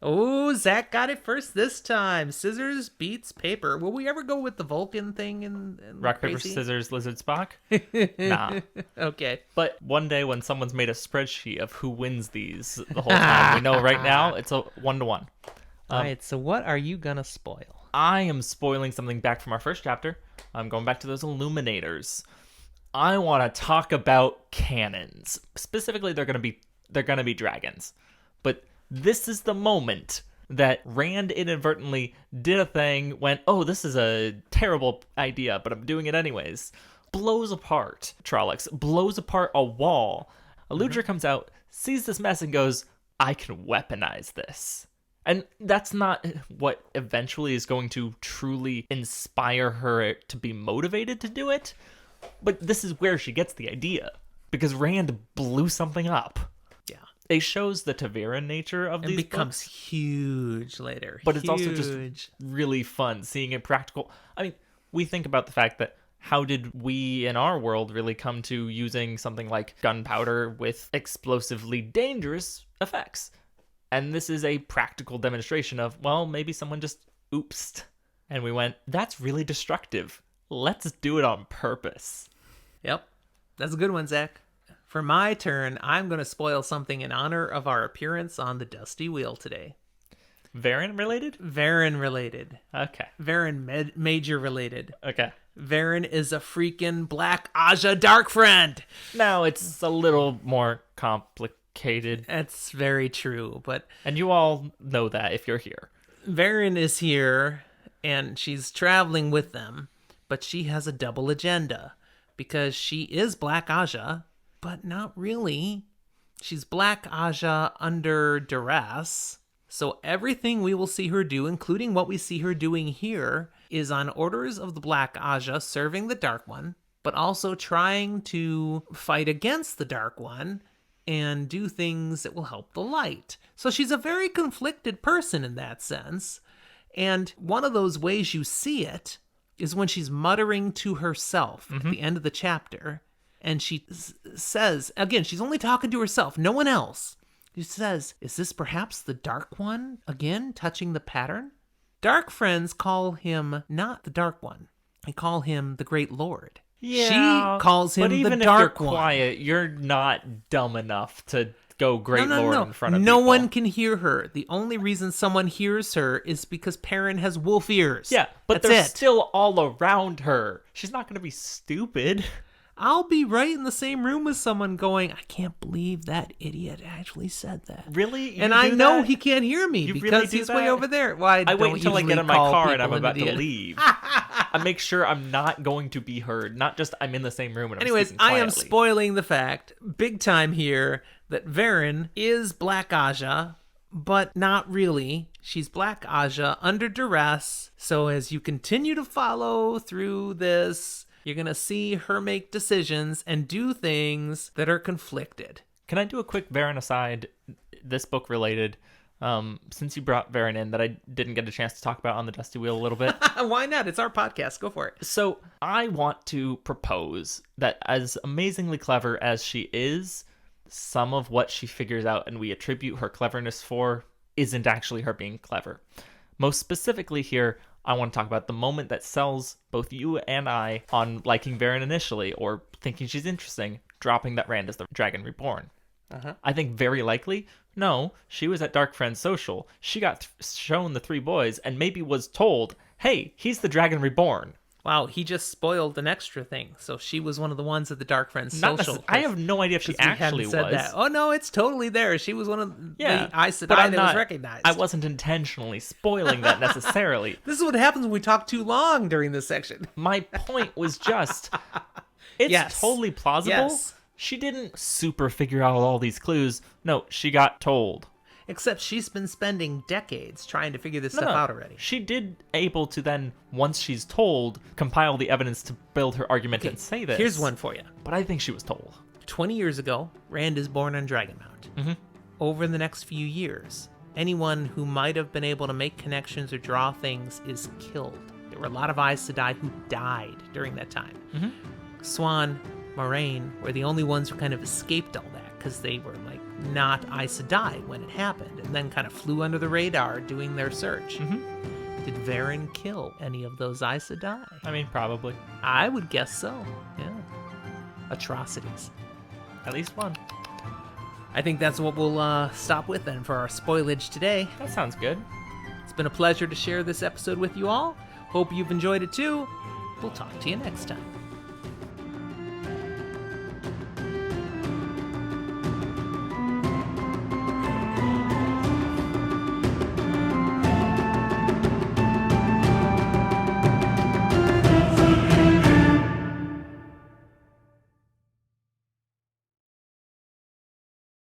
Oh, Zach got it first this time. Scissors beats paper. Will we ever go with the Vulcan thing? And rock, paper, scissors, lizard, Spock? Nah. Okay. But one day when someone's made a spreadsheet of who wins these the whole time, we know right now it's a 1-1. All right, so what are you going to spoil? I am spoiling something back from our first chapter. I'm going back to those Illuminators. I want to talk about cannons. Specifically, they're going to be dragons. But this is the moment that Rand inadvertently did a thing, went, oh, this is a terrible idea, but I'm doing it anyways. Blows apart Trollocs, blows apart a wall. Eludra comes out, sees this mess, and goes, I can weaponize this. And that's not what eventually is going to truly inspire her to be motivated to do it. But this is where she gets the idea, because Rand blew something up. Yeah. It shows the Ta'veren nature of these becomes books, huge later. But it's also just really fun seeing it practical. I mean, we think about the fact that how did we in our world really come to using something like gunpowder with explosively dangerous effects? And this is a practical demonstration of, well, maybe someone just oopsed. And we went, that's really destructive. Let's do it on purpose. Yep. That's a good one, Zach. For my turn, I'm going to spoil something in honor of our appearance on the Dusty Wheel today. Varen related? Varen related. Okay. Varen major related. Okay. Varen is a freaking Black Aja Dark Friend. Now, it's a little more complicated. That's very true, but... And you all know that if you're here. Varen is here, and she's traveling with them, but she has a double agenda, because she is Black Aja, but not really. She's Black Aja under duress, so everything we will see her do, including what we see her doing here, is on orders of the Black Aja serving the Dark One, but also trying to fight against the Dark One and do things that will help the light. So she's a very conflicted person in that sense. And one of those ways you see it is when she's muttering to herself at the end of the chapter. And she says, again, she's only talking to herself, no one else. He says, "Is this perhaps the Dark One again touching the pattern?" Dark friends call him not the Dark One. They call him the Great Lord. Yeah, She calls him but even the if you're Dark One. quiet, you're not dumb enough to go Great Lord in front of No people. one can hear her. The only reason someone hears her is because Perrin has wolf ears. Yeah, but That's they're it. still all around her. She's not going to be stupid. I'll be right in the same room with someone going, "I can't believe that idiot actually said that." Really? You And do I know that? he can't hear me You because really do he's that? way over there. Well, I wait until I get in my car and I'm about to leave. leave. I make sure I'm not going to be heard. Not just I'm in the same room and I'm Anyways, speaking I am quietly. spoiling the fact, big time here, that Varen is Black Aja, but not really. She's Black Aja under duress. So as you continue to follow through this, you're going to see her make decisions and do things that are conflicted. Can I do a quick Varen aside, this book related, since you brought Varen in that I didn't get a chance to talk about on the Dusty Wheel a little bit? Why not? It's our podcast. Go for it. So I want to propose that as amazingly clever as she is, some of what she figures out and we attribute her cleverness for isn't actually her being clever. Most specifically here, I want to talk about the moment that sells both you and I on liking Varen initially or thinking she's interesting, dropping that Rand is the Dragon Reborn. I think very likely, no, she was at Dark Friends Social. She got shown the three boys and maybe was told, hey, he's the Dragon Reborn. Wow, he just spoiled an extra thing. So she was one of the ones at the Dark Friends Not Social. I have no idea if she actually said was. That. Oh, no, it's totally there. She was one of the Aes Sedai but I'm that was not- recognized. I wasn't intentionally spoiling that necessarily. This is what happens when we talk too long during this section. My point was just, it's Yes. totally plausible. Yes. She didn't super figure out all these clues. No, she got told. Except she's been spending decades trying to figure this stuff out already. She did able to then, once she's told, compile the evidence to build her argument and say this. Here's one for you. But I think she was told. 20 years ago, Rand is born on Dragonmount. Over the next few years, anyone who might have been able to make connections or draw things is killed. There were a lot of Aes Sedai who died during that time. Swan, Moraine were the only ones who kind of escaped all that because they were like not Aes Sedai when it happened and then kind of flew under the radar doing their search. Did Varen kill any of those Aes Sedai? I mean, probably. I would guess so, yeah. Atrocities. At least one. I think that's what we'll stop with then for our spoilage today. That sounds good. It's been a pleasure to share this episode with you all. Hope you've enjoyed it too. We'll talk to you next time.